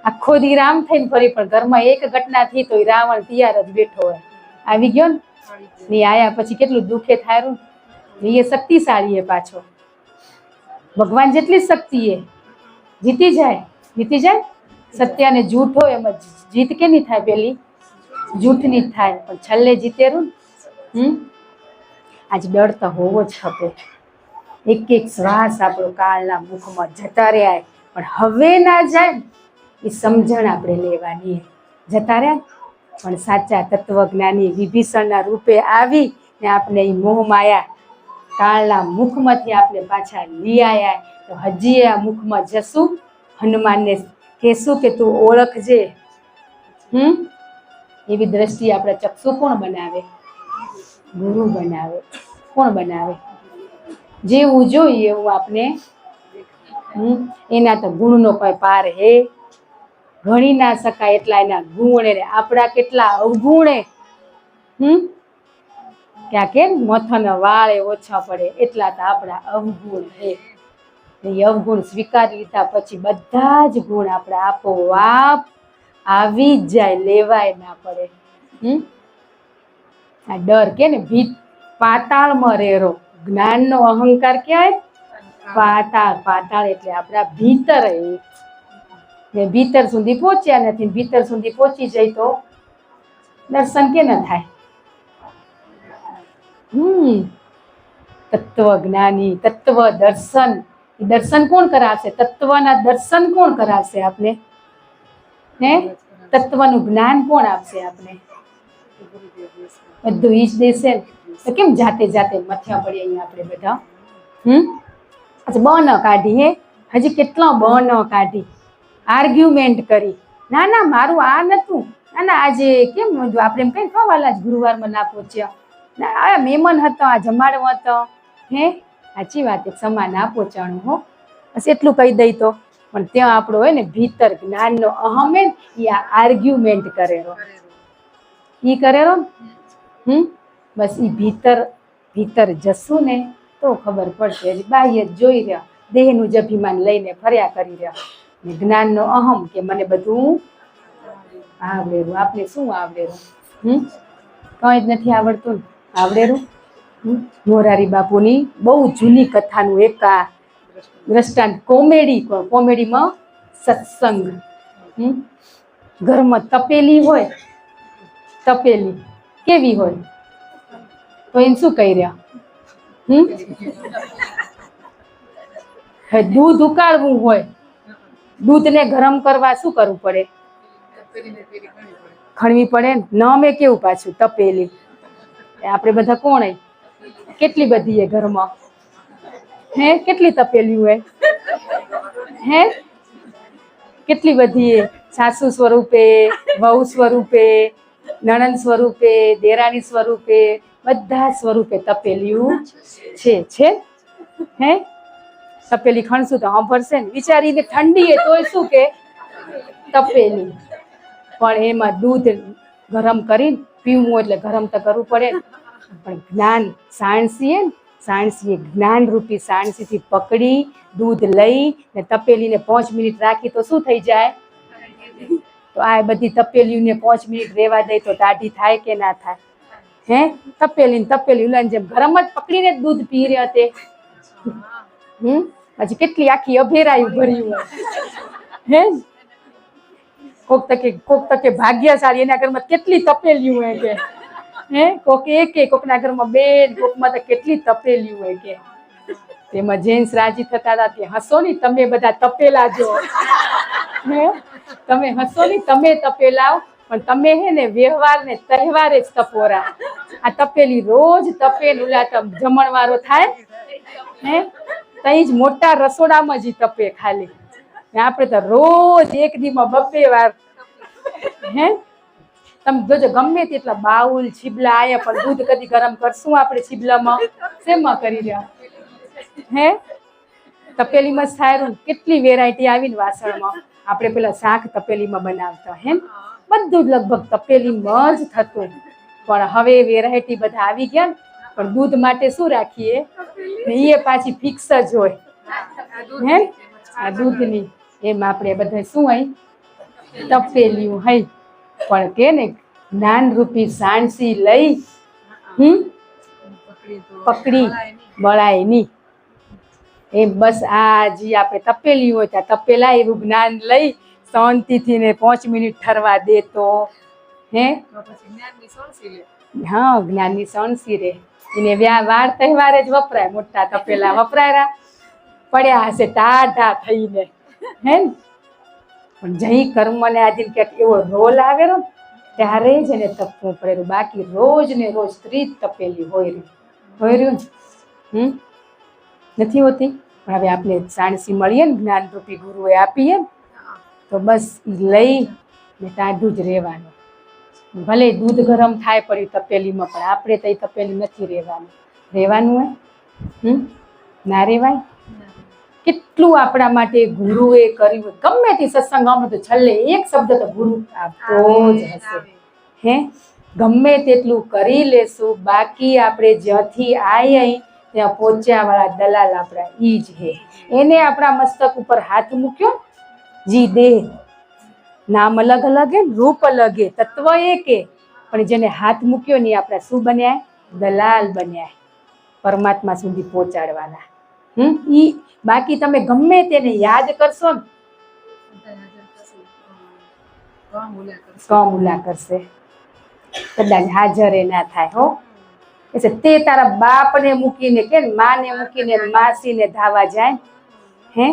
આખો દી રામ થઈને ફરી, પણ ઘરમાં એક ઘટના થઈ તો રાવણ તૈયાર જ બેઠો હોય. આવી ગયો ને આયા પછી કેટલું દુઃખે થાયું. એ શક્તિશાળી એ પાછો, ભગવાન જેટલી શક્તિ એ જીતી જાય. સત્ય અને જૂઠ હોય એમાં જીત કેની થાય? પેલી જૂઠની જ થાય, પણ છેલ્લે જીતેરું ને. આજ ડર તો હોવો જ ખપે. એક શ્વાસ આપણો કાળના મુખમાં જતા રહ્યા, પણ હવે ના જાય એ સમજણ આપણે લેવાની. જતા રહ્યા પણ સાચા તત્વજ્ઞાની વિભીષણના રૂપે આવી ને આપણે એ મોહ માયા કાળના મુખમાંથી આપણે પાછા લઈ આવ્યા. તો હજી આ મુખમાં જશું, હનુમાનને કહેશું કે તું ઓળખજે. એવી દ્રષ્ટિ આપણા ચક્ષુ કોણ બનાવે? ગુરુ બનાવે. કોણ બનાવે? જેવું જોઈએ એવું આપણે. એના તો ગુણનો કોઈ પાર હે ગણી ના શકાય એટલા એના ગુણ. આપણા કેટલા અવગુણે. ક્યાં કે મથાના વાળે ઓછા પડે એટલા તો આપણા અવગુણ હે. એ અવગુણ સ્વીકારી લીધા પછી બધા જ ગુણ આપણા આપોઆપ આવી જ જાય, લેવાય ના પડે. આ ડર કે ને ભીત પાતાળમાં રેરો. જ્ઞાનનો અહંકાર ક્યાંય? પાતાળ એટલે આપણા ભીતર. ને ભીતર સુધી પહોંચ્યા નથી, ભીતર સુધી પહોંચી જાય તો દર્શન કે ન થાય? તત્વ જ્ઞાની, તત્વ દર્શન. દર્શન કોણ કરાવશે? તત્વના દર્શન કોણ કરાવશે આપને? તત્વનું જ્ઞાન કોણ આપશે આપને? બધું ઈ જ દેશે. તો કેમ જાતે મથ્યા પડીએ અહીંયા આપણે બધા? અચ્છા બ ન કાઢી હે, હજી કેટલા બ ન કાઢી, આર્ગ્યુમેન્ટ કરી, ના ના મારું આ નતું, ના ના આજે કેમ નતું, આપણે એમ કઈ ખવાલા જ ગુરુવારમાં ના પહોંચ્યા, ના આ મહેમાન હતો, આ જમાડવો હતો, હે સાચી વાત સમા ના પહોંચાણું હો, બસ એટલું કહી દઈ તો. પણ ત્યાં આપણો હોય ને ભીતર જ્ઞાનનો અહમ હે એ આર્ગ્યુમેન્ટ કરેલો, ઈ કરેલો બસ ઈ ભીતર જશું ને તો ખબર પડશે. બાહ્ય જોઈ રહ્યા, દેહનું જ અભિમાન લઈને ફર્યા કરી રહ્યા, જ્ઞાનનો અહમ કે મને બધું આવડેલું. આપણે શું આવડેલું? કંઈ જ નથી આવડતું ને, આવડેલું. મોરારી બાપુની બહુ જૂની કથાનું એક આ દ્રષ્ટાંત, કોમેડીમાં સત્સંગ. ઘરમાં તપેલી હોય, તપેલી કેવી હોય તો એને શું કહી રહ્યા? દૂધ ઉકાળવું હોય, દૂધને ગરમ કરવા શું કરવું પડે? ખણવી પડે ને. ન મેં કેવું પાછું તપેલી, આપણે બધા કોણ હે? કેટલી બધી હે ઘરમાં? હે કેટલી તપેલી હોય? હે કેટલી બધી હે? સાસુ સ્વરૂપે, વહુ સ્વરૂપે, નણંદ સ્વરૂપે, દેરાણી સ્વરૂપે, બધા સ્વરૂપે તપેલીયું છે. હે તપેલી ખણશું તો સાંભળશે ને, વિચારીને ઠંડી હે તોય શું કે તપેલી, પણ એમાં દૂધ ગરમ કરીને પીવું એટલે ગરમ તો કરવું પડે. પણ જ્ઞાન સાણસી હે ને, સાણસી જ્ઞાન રૂપી સાણસીથી પકડી દૂધ લઈ ને તપેલીને 5 મિનિટ રાખી તો શું થઈ જાય? તો આ બધી તપેલીઓને 5 મિનિટ રેવા દે તો ટાઢી થાય કે ના થાય? હે તપેલી ઉલાની જેમ ગરમ જ પકડીને જ દૂધ પી રહ્યા તે. પછી કેટલી આખી અભેરાયું ભર્યું હોય. હે કોક તકે ભાગ્યશાળી, એના ઘરમાં કેટલી તપેલી હોય કે, હે કોક એક કોકના ઘરમાં 2, કોકમાં તો કેટલી તપેલી હોય કે. તેમાં જેન્ટ્સ રાજી થતા હતા કે હસો ની તમે બધા તપેલા જો, હે તમે હસો ની તમે તપેલાઓ, પણ તમે હે ને વ્યવહાર ને તહેવારે જ તપોરા. આ તપેલી રોજ તપે ઉલા જમણવારો થાય હે તઈ જ મોટા રસોડામાં જ તપે ખાલી. આપણે તો રોજ એક દીમાં 2 વાર. હે તમે જોજો ગમે તેટલા બાઉલ છીબલા આયા પણ દૂધ કદી ગરમ કરશું આપણે છીબલામાં? શેમાં કરી રહ્યા? હે તપેલીમાં જ થાય. કેટલી વેરાયટી આવી ને વાસણમાં. આપણે પેલા શાક તપેલીમાં બનાવતા, હે બધું જ લગભગ તપેલીમાં જ થતું. પણ હવે વેરાયટી બધા આવી ગયા, પણ દૂધ માટે શું રાખીએ? એ પાછી ફિક્સ જ હોય. હે આ દૂધની એમ આપણે બધા શું હોય? તપેલિયું હઈ. પણ કે ને જ્ઞાન રૂપી સાણસી લઈ પકડી બળાય ની. એમ બસ આ જે આપણે તપેલી હોય ત્યાં તપેલા એવું જ્ઞાન લઈ શાંતિથી ને 5 મિનિટ ઠરવા દે તો હે હા જ્ઞાનની સણસી રે. એને વાર તહેવારે જ વપરાય, મોટા તપેલા વપરાય પડ્યા હશે ટાઢા થઈને. હે પણ જઈ કર્મને આધીન ક્યાંક એવો રોલ આવેલો ત્યારે જ એને તપવું પડેલું. બાકી રોજ ને રોજ 30 તપેલી હોય રહ્યું નથી હોતી. પણ હવે આપણે સાણસી મળીએ ને જ્ઞાનરૂપી ગુરુએ આપીએ તો બસ લઈ ને ટાઢું જ રહેવાનું. ભલે દૂધ ગરમ થાય પડ્યું તપેલીમાં, પણ આપણે તો એ તપેલી નથી રહેવાનું. હોય ના રેવાય. કેટલું આપણા માટે ગુરુએ કર્યું. ગમે તે સત્સંગ તો છેલ્લે એક શબ્દ તો ગુરુ આપતો જ હશે. હે ગમે તેટલું કરી લેશું, બાકી આપણે જ્યાંથી આયા ત્યાં પહોંચ્યા વાળા દલાલ આપણા ઈ જ હે. એને આપણા મસ્તક ઉપર હાથ મૂક્યો. જી દેહ નામ અલગ અલગ હે, રૂપ અલગ હે, તત્વ એક હે, પણ જેને હાથ મૂક્યો ને આપણા શું બન્યા? દલાલ બન્યા. પરમાત્મા સુધી પહોંચાડવાના. ઈ બાકી તમે ગમે તેને યાદ કરશો ને કમુલા કરશે, કદાચ હાજર ના થાય. હો એટલે તે તારા બાપને મૂકીને કે માને મૂકીને માસીને ધાવા જાય. હે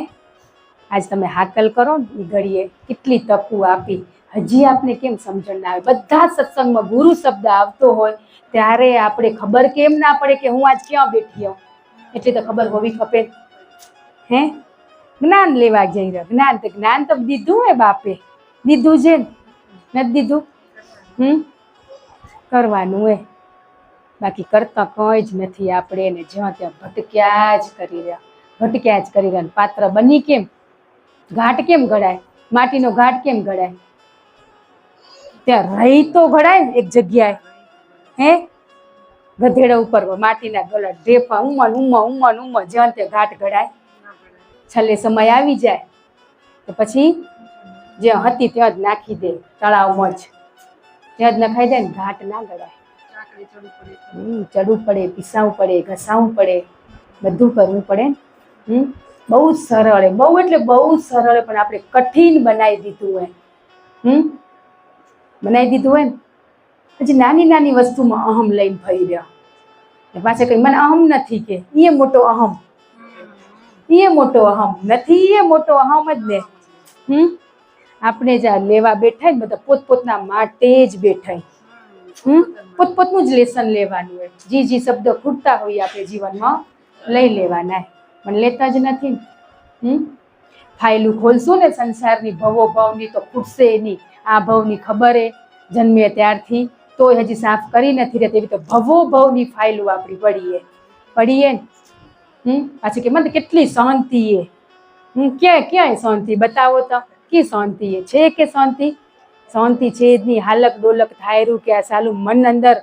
આજ તમે હાકલ કરો ને એ ઘડીએ કેટલી તકુ આપી. હજી આપને કેમ સમજણ ના આવે? બધા સત્સંગમાં ગુરુ શબ્દ આવતો હોય ત્યારે આપણે ખબર કેમ ના પડે કે હું આજ ક્યાં બેઠી હોઉં? એટલે તો ખબર હોવી ખપે. હે જ્ઞાન લેવા જઈ રહ્યા. જ્ઞાન તો દીધું હે બાપે, દીધું છે ને, નથી દીધું? કરવાનું હે, બાકી કરતા કંઈ જ નથી આપણે. એને જ્યાં ત્યાં ભટક્યા જ કરી રહ્યા. પાત્ર બની કેમ? ઘાટ કેમ ઘડાય? માટીનો ઘાટ કેમ ઘડાય? ત્યાં રહી તો ઘડાય ને એક જગ્યાએ. હે ગધેડા ઉપર માટીના ગોલા ઢેફા ઉમન જ્યાં ત્યાં ઘાટ ઘડાય? છેલ્લે સમય આવી જાય તો પછી જ્યાં હતી ત્યાં જ નાખી દે, તળાવમાં જ ત્યાં જ નખાઈ જાય ને, ઘાટ ના ઘડાય. ચડવું પડે, પીસાવું પડે, ઘસાવું પડે, બધું કરવું પડે. બહુ જ સરળ હે, બહુ એટલે બહુ જ સરળ, પણ આપણે કઠિન બનાવી દીધું હોય. બનાવી દીધું હોય ને, પછી નાની નાની વસ્તુમાં અહમ લઈને ફરી રહ્યા. પાછા કઈ મને અહમ નથી કે એ મોટો અહમ, એ મોટો અહમ નથી, એ મોટો અહમ જ ને. આપણે જ્યાં લેવા બેઠા ને બધા પોતપોતના માટે જ બેઠા, પોતપોતનું જ લેસન લેવાનું હોય. જે શબ્દો ખૂટતા હોય આપણે જીવનમાં લઈ લેવાના, પણ લેતા જ નથી. ફાઇલું ખોલશું ને સંસારની ભવો ભવની તો ખૂટશે નહીં. આ ભવની ખબર હે જન્મે ત્યારથી, તોય હજી સાફ કરી નથી રહેતી. એવી તો ભવો ભવની ફાઇલું આપણી પડીએ ને. પાછી કે મને કેટલી શાંતિ હે. ક્યાંય શાંતિ બતાવો તો, કે શાંતિ હે? છે કે શાંતિ? શાંતિ છે જ નહીં. હાલક ડોલક થાયરું કે આ સાલું મન અંદર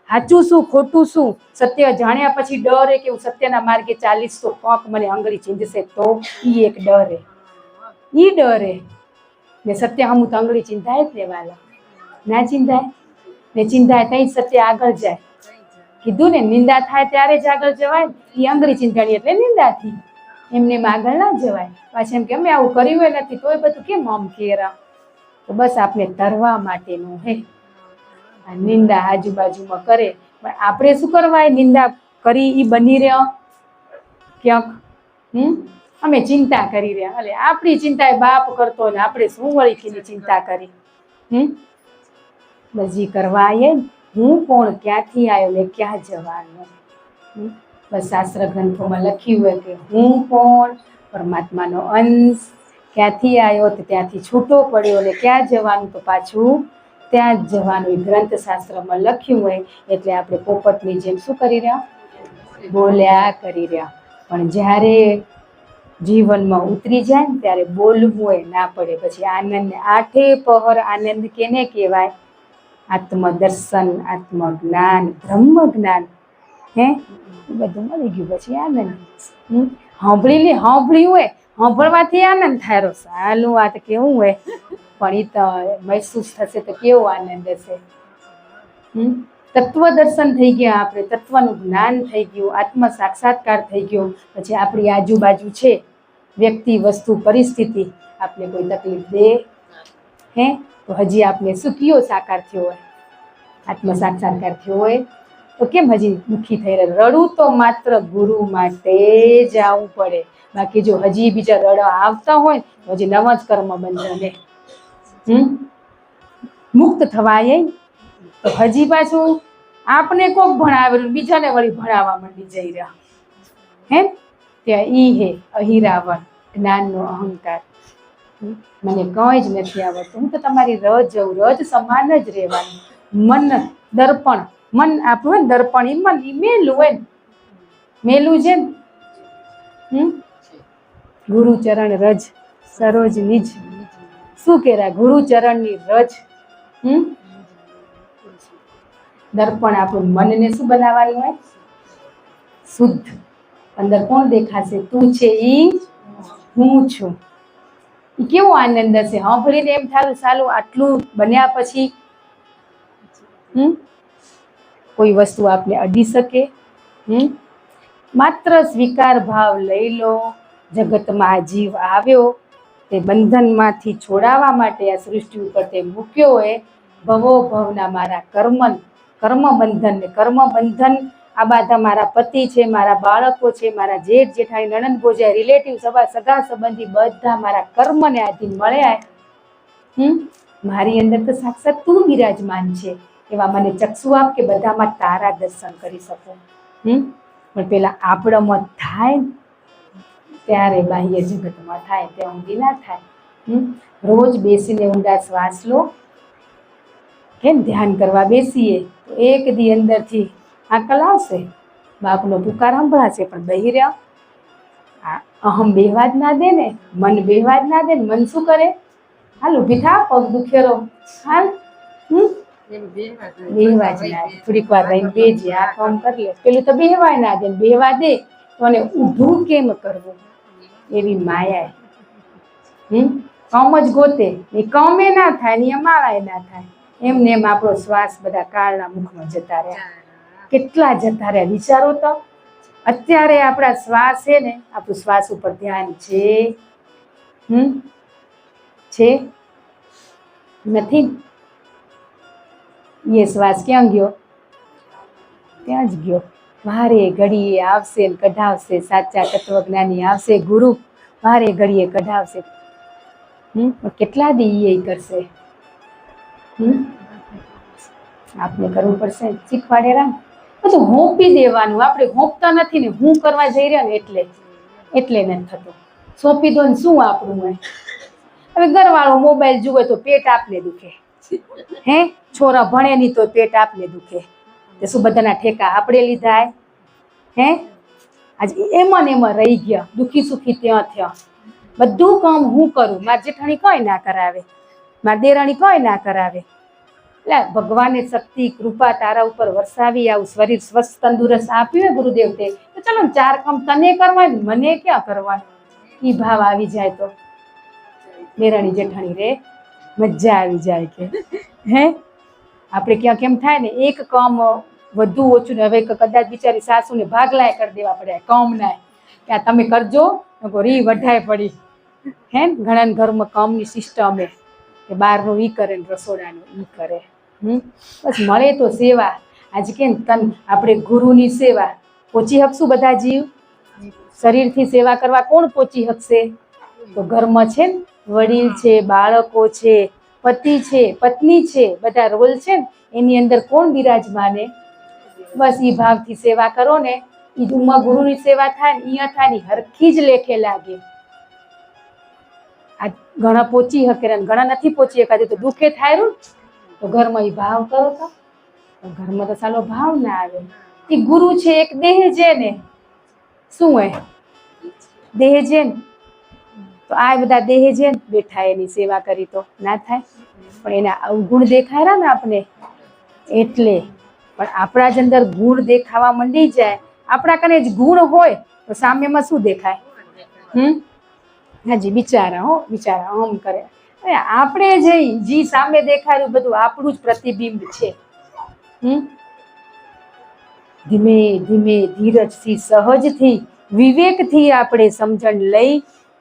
સાચું શું ખોટું શું, સત્ય જાણ્યા પછી ડર હે કે હું સત્યના માર્ગે ચાલીશ તો કોક મને આંગળી ચીંધશે, તો ઈ એક ડર હે. ઈ ડર હે ને સત્ય હમું તો આંગળી ચીંધાય જ ને વાલા, ના ચીંધાય ને? ચીંધાય તઈ સત્ય આગળ જાય. કીધું ને નિંદા થાય ત્યારે જ આગળ જવાય. એ આંગળી ચીંધાણી એટલે નિંદાથી, એમને આગળ ના જવાય. પાછા એમ કે અમે આવું કર્યું નથી તોય બધું કેમ આમ કેરા? તો બસ આપણે તરવા માટેનું હે. આ નિંદા આજુબાજુમાં કરે, પણ આપણે શું કરવા? નિંદા કરી એ બની રહ્યા ક્યાંક. અમે ચિંતા કરી રહ્યા, એટલે આપણી ચિંતા એ બાપ કરતો ને આપણે શું વળીની ચિંતા કરી? બસ કરવા આવીએ, હું કોણ, ક્યાંથી આવ્યો ને ક્યાં જવાનું. બસ શાસ્ત્ર ગ્રંથોમાં લખ્યું હોય કે હું કોણ, પરમાત્માનો અંશ, ક્યાંથી આવ્યો તો ત્યાંથી છૂટો પડ્યો ને ક્યાં જવાનું તો પાછું ત્યાં જ જવાનું. ગ્રંથ શાસ્ત્રમાં લખ્યું હોય એટલે આપણે પોપટની જેમ શું કરી રહ્યા? બોલ્યા કરી રહ્યા. પણ જ્યારે જીવનમાં ઉતરી જાય ને ત્યારે બોલવું હોય ના પડે. પછી આનંદ, આઠે પહોર આનંદ કેને કહેવાય? આત્મદર્શન, આત્મજ્ઞાન, બ્રહ્મ જ્ઞાન. હે બધું મળી ગયું પછી આનંદ. સાંભળ્યું હોય, સાંભળવાથી આનંદ થાય. સાલું આ તો કેવું હોય, પણ એ તો મહેસૂસ થશે તો કેવો આનંદ હશે. તત્વ દર્શન થઈ ગયા આપણે, તત્વનું જ્ઞાન થઈ ગયું, આત્મ સાક્ષાત્કાર થઈ ગયો. પછી આપણી આજુબાજુ છે વ્યક્તિ, વસ્તુ, પરિસ્થિતિ આપણે કોઈ તકલીફ દે હે તો હજી આપણે સુખીઓ સાકાર થયો હોય, આત્મ સાક્ષાત્કાર થયો હોય તો કેમ હજી દુઃખી થઈ રહ્યા? રડવું તો માત્ર ગુરુ માટે જ આવવું પડે. બાકી જો હજી બીજા રડવા આવતા હોય તો હજી નવા જ કર્મ બંધને મુક્ત થવાય તો હજી પાછું આપણે કોક ભણાવેલું બીજાને વળી ભણાવવા માંડી જઈ રહ્યા. હે ત્યાં ઈ હે અહિરાવણ, જ્ઞાનનો અહંકાર. મને કંઈ જ નથી આવડતું, હું તો તમારી રજ જઉં, રજ સમાન જ રહેવાનું. મન દર્પણ, મન આપણું હોય દર્પણ, એ મન એ મેલું હોય ને, મેલું છે ને. ગુરુચરણ રજ સરોજ નિજ, શું કહેવાય? ગુરુચરણની રજ. દર્પણ આપણું મનને શું બનાવવાનું હોય? શુદ્ધ. અંદર કોણ દેખાશે? તું છે ઈ હું છું. એ કેવો આનંદ હશે સાંભળીને. એમ થારું સાલું આટલું બન્યા પછી કોઈ વસ્તુ આપને અડી શકે? માત્ર સ્વીકાર ભાવ લઈ લો. જગતમાં જીવ આવ્યો તે બંધનમાંથી છોડાવવા માટે આ સૃષ્ટિ ઉપર તે મૂક્યો હોય. ભવો ભવના મારા કર્મ બંધન ને કર્મ બંધન આ બધા મારા પતિ છે, મારા બાળકો છે, મારા જેઠ જેઠાણી, નણંદ ભોજાઈ, રિલેટિવ, સગા સંબંધી બધા મારા કર્મને આધીન મળ્યા. મારી અંદર તો સાક્ષાત તું બિરાજમાન છે. એવા મને ચક્ષુ આપ કે બધામાં તારા દર્શન કરી શકું. પણ પેલા આપણો મત થાય ત્યારે બાહ્ય જગતમાં થાય, ત્યાં ઊંધી ના થાય. રોજ બેસીને ઊંડા શ્વાસ લો. કેમ ધ્યાન કરવા બેસીએ તો એક દી અંદરથી આકલ આવશે, બાપનો પુકાર સંભળાશે, પણ બહી રહ્યા અહમ બેહવા જ ના દે ને, મન બેહવા જ ના દે ને. મન શું કરે? હાલ ઊભી થા, પગ દુખેરો, હાલ બેહવા જ ના દે. થોડીક વાર રહીને બેજે, આ કામ કરી લે. પેલું તો બેહવાય ના દે, બેહવા દે તો અને ઊભું કેમ કરવું એવી માયા. કમ જ ગોતે, એ કમે ના થાય ને અમારાય ના થાય. એમને એમ આપણો શ્વાસ બધા કાળના મુખમાં જતા રહ્યા. કેટલા જતા રહ્યા વિચારો તો. અત્યારે આપણા શ્વાસ છે ને, આપણું શ્વાસ ઉપર ધ્યાન છે? છે? નથી. એ શ્વાસ ક્યાં ગયો? ત્યાં જ ગયો. વારે ઘડીએ આવશે ને કઢાવશે. સાચા તત્વજ્ઞાની આવશે ગુરુ, વારે ઘડીએ કઢાવશે. કેટલા દી એ કરશે? આપણે કરવું પડશે, શીખવાડેલા. બધું હોંપી દેવાનું. આપણે હોંપતા નથી ને, હું કરવા જઈ રહ્યા ને એટલે નથી થતું. સોંપી દો ને શું આપણું હોય? હવે ઘરવાળો મોબાઈલ જુએ તો પેટ આપને દુખે, હે? છોરા ભણે નહીં તો પેટ આપને દુખે. તે શું બધાના ઠેકા આપણે લીધા? હે? આજે એમાં રહી ગયા, દુખી સુખી ત્યાં થયા. બધું કામ હું કરું, મારી જેઠાણી કોઈ ના કરાવે, મારી દેરાણી કોઈ ના કરાવે. એટલે ભગવાને શક્તિ કૃપા તારા ઉપર વરસાવી, આવું શરીર સ્વસ્થ તંદુરસ્ત આપ્યું ગુરુદેવ તે, તો ચલો ને 4 કામ તને કરવા, મને ક્યાં કરવા? ઈ ભાવ આવી જાય તો દેરાણી જેઠાણી રે મજા આવી જાય કે, હે? આપણે ક્યાં કેમ થાય ને, એક કામ વધુ ઓછું ને, હવે કદાચ બિચારી સાસુને ભાગલાય કરી દેવા પડે કામ ના, કે તમે કરજો, રી વઢાય પડી. હે ઘણા ઘરમાં કામની સિસ્ટમ હે કે બહારનું ઈ કરે ને રસોડાનું ઈ કરે. બસ મળે તો સેવા. આજે કેમ તન આપણે ગુરુની સેવા પહોંચી શકશું બધા જીવ? શરીરથી સેવા કરવા કોણ પહોંચી શકશે? તો ઘરમાં છે ને વડીલ છે, બાળકો છે, પતિ છે, પત્ની છે, બધા રોલ છે ને, એની અંદર કોણ બિરાજમાને? બસ ઈ ભાવથી સેવા કરો ને, ઈ ઉમા ગુરુની સેવા થાય ને, અહીંયા થાય ને હરખી જ લેખે લાગે. આ ઘણા પહોંચી શકે ને ઘણા નથી પહોંચી શકાતી, તો દુઃખે થાય તો ઘરમાં ઈ ભાવ કરો તો ઘરમાં તો સાલો ભાવ ના આવે. ઈ ગુરુ છે એક દેહ છે ને, શું હોય દેહ છે ને, તો આ બધા દેહ છે ને બેઠા એની સેવા કરી તો ના થાય. પણ એના અવગુણ દેખાય ને આપણે, એટલે પણ આપણા જ અંદર ગુણ દેખાવા માંડી જાય. આપણા કને જ ગુણ હોય તો સામેમાં શું દેખાય? હાજી બિચારા, હો બિચારા આમ કરે. આપણે જે સામે દેખાયું બધું આપણું જ પ્રતિબિંબ છે. ધીમે ધીમે ધીરજથી સહજથી વિવેકથી આપણે સમજણ લઈ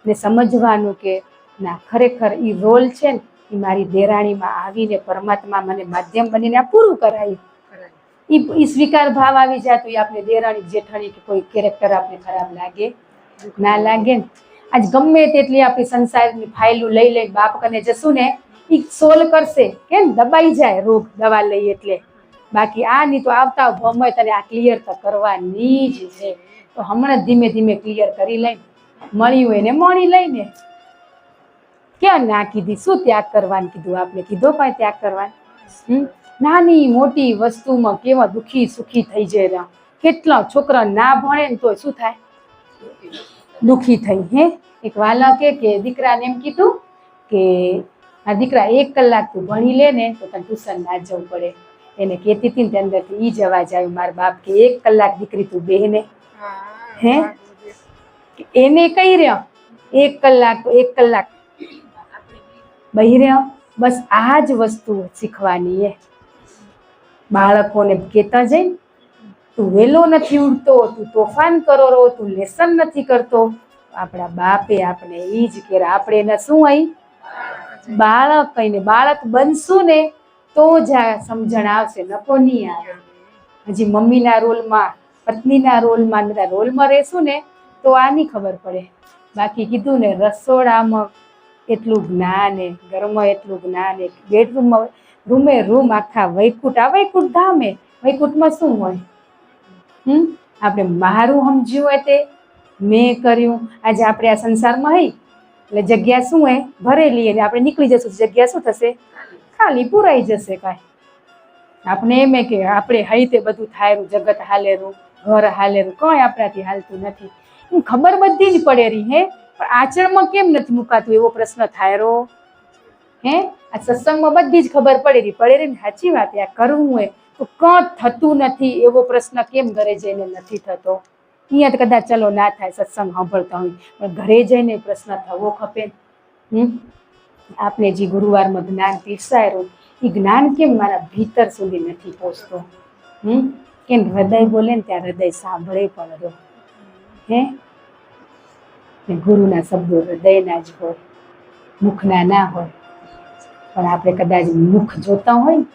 ને સમજવાનું કે ના ખરેખર ઈ રોલ છે ને, એ મારી દેરાણીમાં આવીને પરમાત્મા મને માધ્યમ બનીને આ પૂરું કરાયું. ઈ સ્વીકાર ભાવ આવી જાય તો આપણે દેરાણી જેઠાણી કે કોઈ કેરેક્ટર આપણે ખરાબ લાગે ના લાગે ને. આજ ગમે તેટલી આપણી સંસારની ફાઇલો લઈ લઈ બાપ કને જશું ને, ઈ સોલ્વ કરશે. કેમ દબાઈ જાય રોગ દવા લઈ એટલે. બાકી આ નહીં તો આવતા ભમય તને આ ક્લિયર તો કરવાની જ છે. તો હમણાં ધીમે ધીમે ક્લિયર કરી લઈ, મળ્યું હોય ને મળી લઈને. ક્યાં ના કીધી? શું ત્યાગ કરવાનું કીધું? આપણે કીધો કાંઈ ત્યાગ કરવાનું? નાની મોટી વસ્તુમાં કેવા દુઃખી સુખી થઈ જાય. કેટલા છોકરા ના ભણે ને તો શું થાય? દુઃખી થઈ. હે એક વાલા કે દીકરાને એમ કીધું કે આ દીકરા 1 કલાક તું ભણી લે ને તો તને ટ્યુશન ના જવું પડે. એને કહેતી હતી ને અંદરથી ઈ જ અવાજ આવ્યો, મારા બાપ કે 1 કલાક દીકરી તું બેહને. હે એને કહી રહ્યો 1 કલાક તો 1 કલાક બહી રહ્યો. બસ આ જ વસ્તુ શીખવાની એ બાળકોને કહેતા જઈ, તું વેલો નથી ઉઠતો, તું તોફાન કરો રહો, તું લેસન નથી કરતો. આપણા બાપે આપણે ઈ જ કે આપણે એને શું અહીં બાળક કહીને બાળક બનશું ને તો જ આ સમજણ આવશે, નકો નહીં આવે. હજી મમ્મીના રોલમાં, પત્નીના રોલમાં, બધા રોલમાં રહેશું ને તો આની ખબર પડે. બાકી કીધું ને રસોડામાં એટલું જ્ઞાન હે, ઘરમાં એટલું જ્ઞાન હે, બેડરૂમમાં રૂમે રૂમ આખા વૈકુંઠ. આ વૈકુંઠ ધામ હે. વૈકુંઠમાં શું હોય? આપણે મારું સમજ્યું હોય તે મેં કર્યું. આજે આપણે આ સંસારમાં હઈ એટલે જગ્યા શું હે ભરેલી, અને આપણે નીકળી જશું જગ્યા શું થશે? ખાલી પુરાઈ જશે. કાંઈ આપણે એમ કે આપણે હઈ તે બધું થાયરું, જગત હાલેરું, ઘર હાલેરું, કંઈ આપણાથી હાલતું નથી. ખબર બધી જ પડે રહી હે, પણ આચરણમાં કેમ નથી મુકાતું એવો પ્રશ્ન થાયરો હે. આ સત્સંગમાં બધી જ ખબર પડે રહી ને સાચી વાત. આ કરવું હોય તો કંઈ થતું નથી એવો પ્રશ્ન કેમ ઘરે જઈને નથી થતો? અહીંયા તો કદાચ ચલો ના થાય સત્સંગ સાંભળતા હોય, પણ ઘરે જઈને પ્રશ્ન થવો ખપે. આપને જે ગુરુવારમાં જ્ઞાન પીરસાયેલું એ જ્ઞાન કેમ મારા ભીતર સુધી નથી પહોંચતો? કેમ હૃદય બોલે ને ત્યાં હૃદય સાંભળે પણ રહ્યો હે. ગુરુના શબ્દો હૃદયના જ હોય, મુખના ના હોય. પણ આપણે કદાચ મુખ જોતા હોય ને,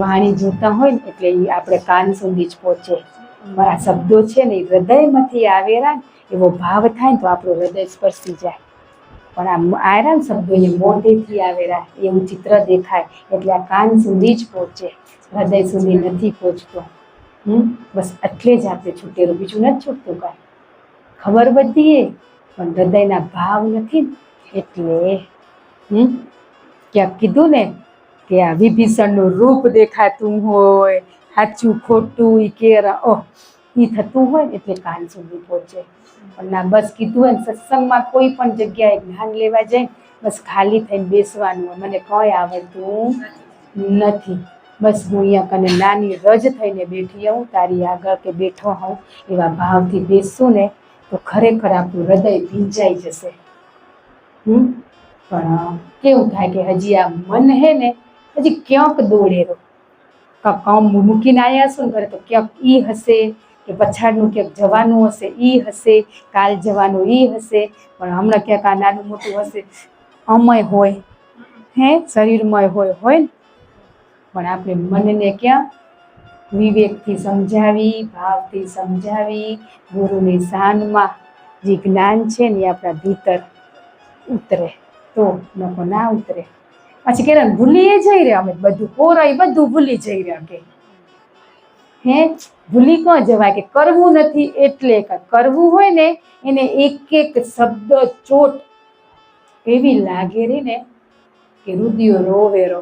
વાણી જોતા હોય ને, એટલે એ આપણે કાન સુધી જ પહોંચે. મારા શબ્દો છે ને એ હૃદયમાંથી આવેલા એવો ભાવ થાય ને તો આપણું હૃદય સ્પર્શી જાય. પણ આ આયરા શબ્દો એ મોઢેથી આવેલા એવું ચિત્ર દેખાય એટલે આ કાન સુધી જ પહોંચે, હૃદય સુધી નથી પહોંચતો. બસ એટલે જ આપણે છૂટેલું, બીજું નથી છૂટતું. કાંઈ ખબર બધી એ પણ હૃદયના ભાવ નથી ને એટલે. ક્યાંક કીધું ને કે આ વિભીષણનું રૂપ દેખાતું હોય, સાચું ખોટું એ કેરા ઓહ એ થતું હોય એટલે કાન સુધી પહોંચે. પણ ના, બસ કીધું હોય ને સત્સંગમાં કોઈ પણ જગ્યાએ જ્ઞાન લેવા જાય બસ ખાલી થઈને બેસવાનું હોય. મને કંઈ આવડતું નથી, બસ હું અહીંયા કને નાની રજ થઈને બેઠી હોઉં, તારી આગળ કે બેઠો હોઉં એવા ભાવથી બેસું ને તો ખરેખર આપણું હૃદય ભીંજાઈ જશે. પણ કેવું થાય કે હજી આ મન હે ને હજી ક્યાંક દોડેરો, કામ મૂકીને આવ્યા છું ને ઘરે તો ક્યાંક ઈ હશે કે પછાડનું ક્યાંક જવાનું હશે, ઈ હશે, કાલ જવાનું ઈ હશે, પણ હમણાં ક્યાંક આ નાનું મોટું હશે. અમય હોય હે, શરીરમય હોય ને, પણ આપણે મનને ક્યાં વિવેકથી સમજાવી, ભાવથી સમજાવી, ગુરુની શાનમાં જે જ્ઞાન છે ને એ આપણા ભીતર ઉતરે તો, લોકો ના ઉતરે. પછી કે ભૂલી જઈ રહ્યા અમે બધું, કોરાઈ બધું ભૂલી જઈ રહ્યા કે હે. ભૂલી કોણ જવાય કે કરવું નથી એટલે. કરવું હોય ને એને એક એક શબ્દ ચોટ એવી લાગે રહી ને કે રુદિયો રોવેરો.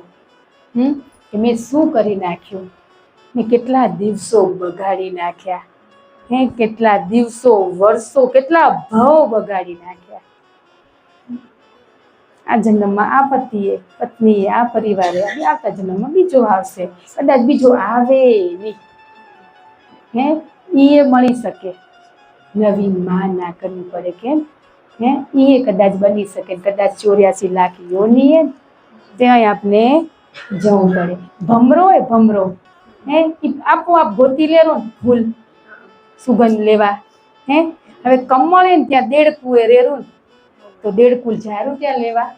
કે મેં શું કરી નાખ્યું, મેં કેટલા દિવસો બગાડી નાખ્યા હે, કેટલા દિવસો, વર્ષો, કેટલા ભાવ બગાડી નાખ્યા. આ જન્મમાં આ પતિએ, પત્નીએ, આ પરિવારે, આવતા જન્મમાં બીજો આવશે, કદાચ બીજો આવે નહીં હે. એ મળી શકે, નવી માં ના કરવી પડે કેમ હે. એ કદાચ બની શકે, કદાચ 84 લાખ યોની ત્યાં આપણે જવું પડે. ભમરો હોય ભમરો હે, આપોઆપ ગોતી લેરો ને ફૂલ સુગંધ લેવા હે. હવે કમળ ને ત્યાં દેડકું એ રેરું ને તો દેડકુલ જારું ત્યાં લેવા.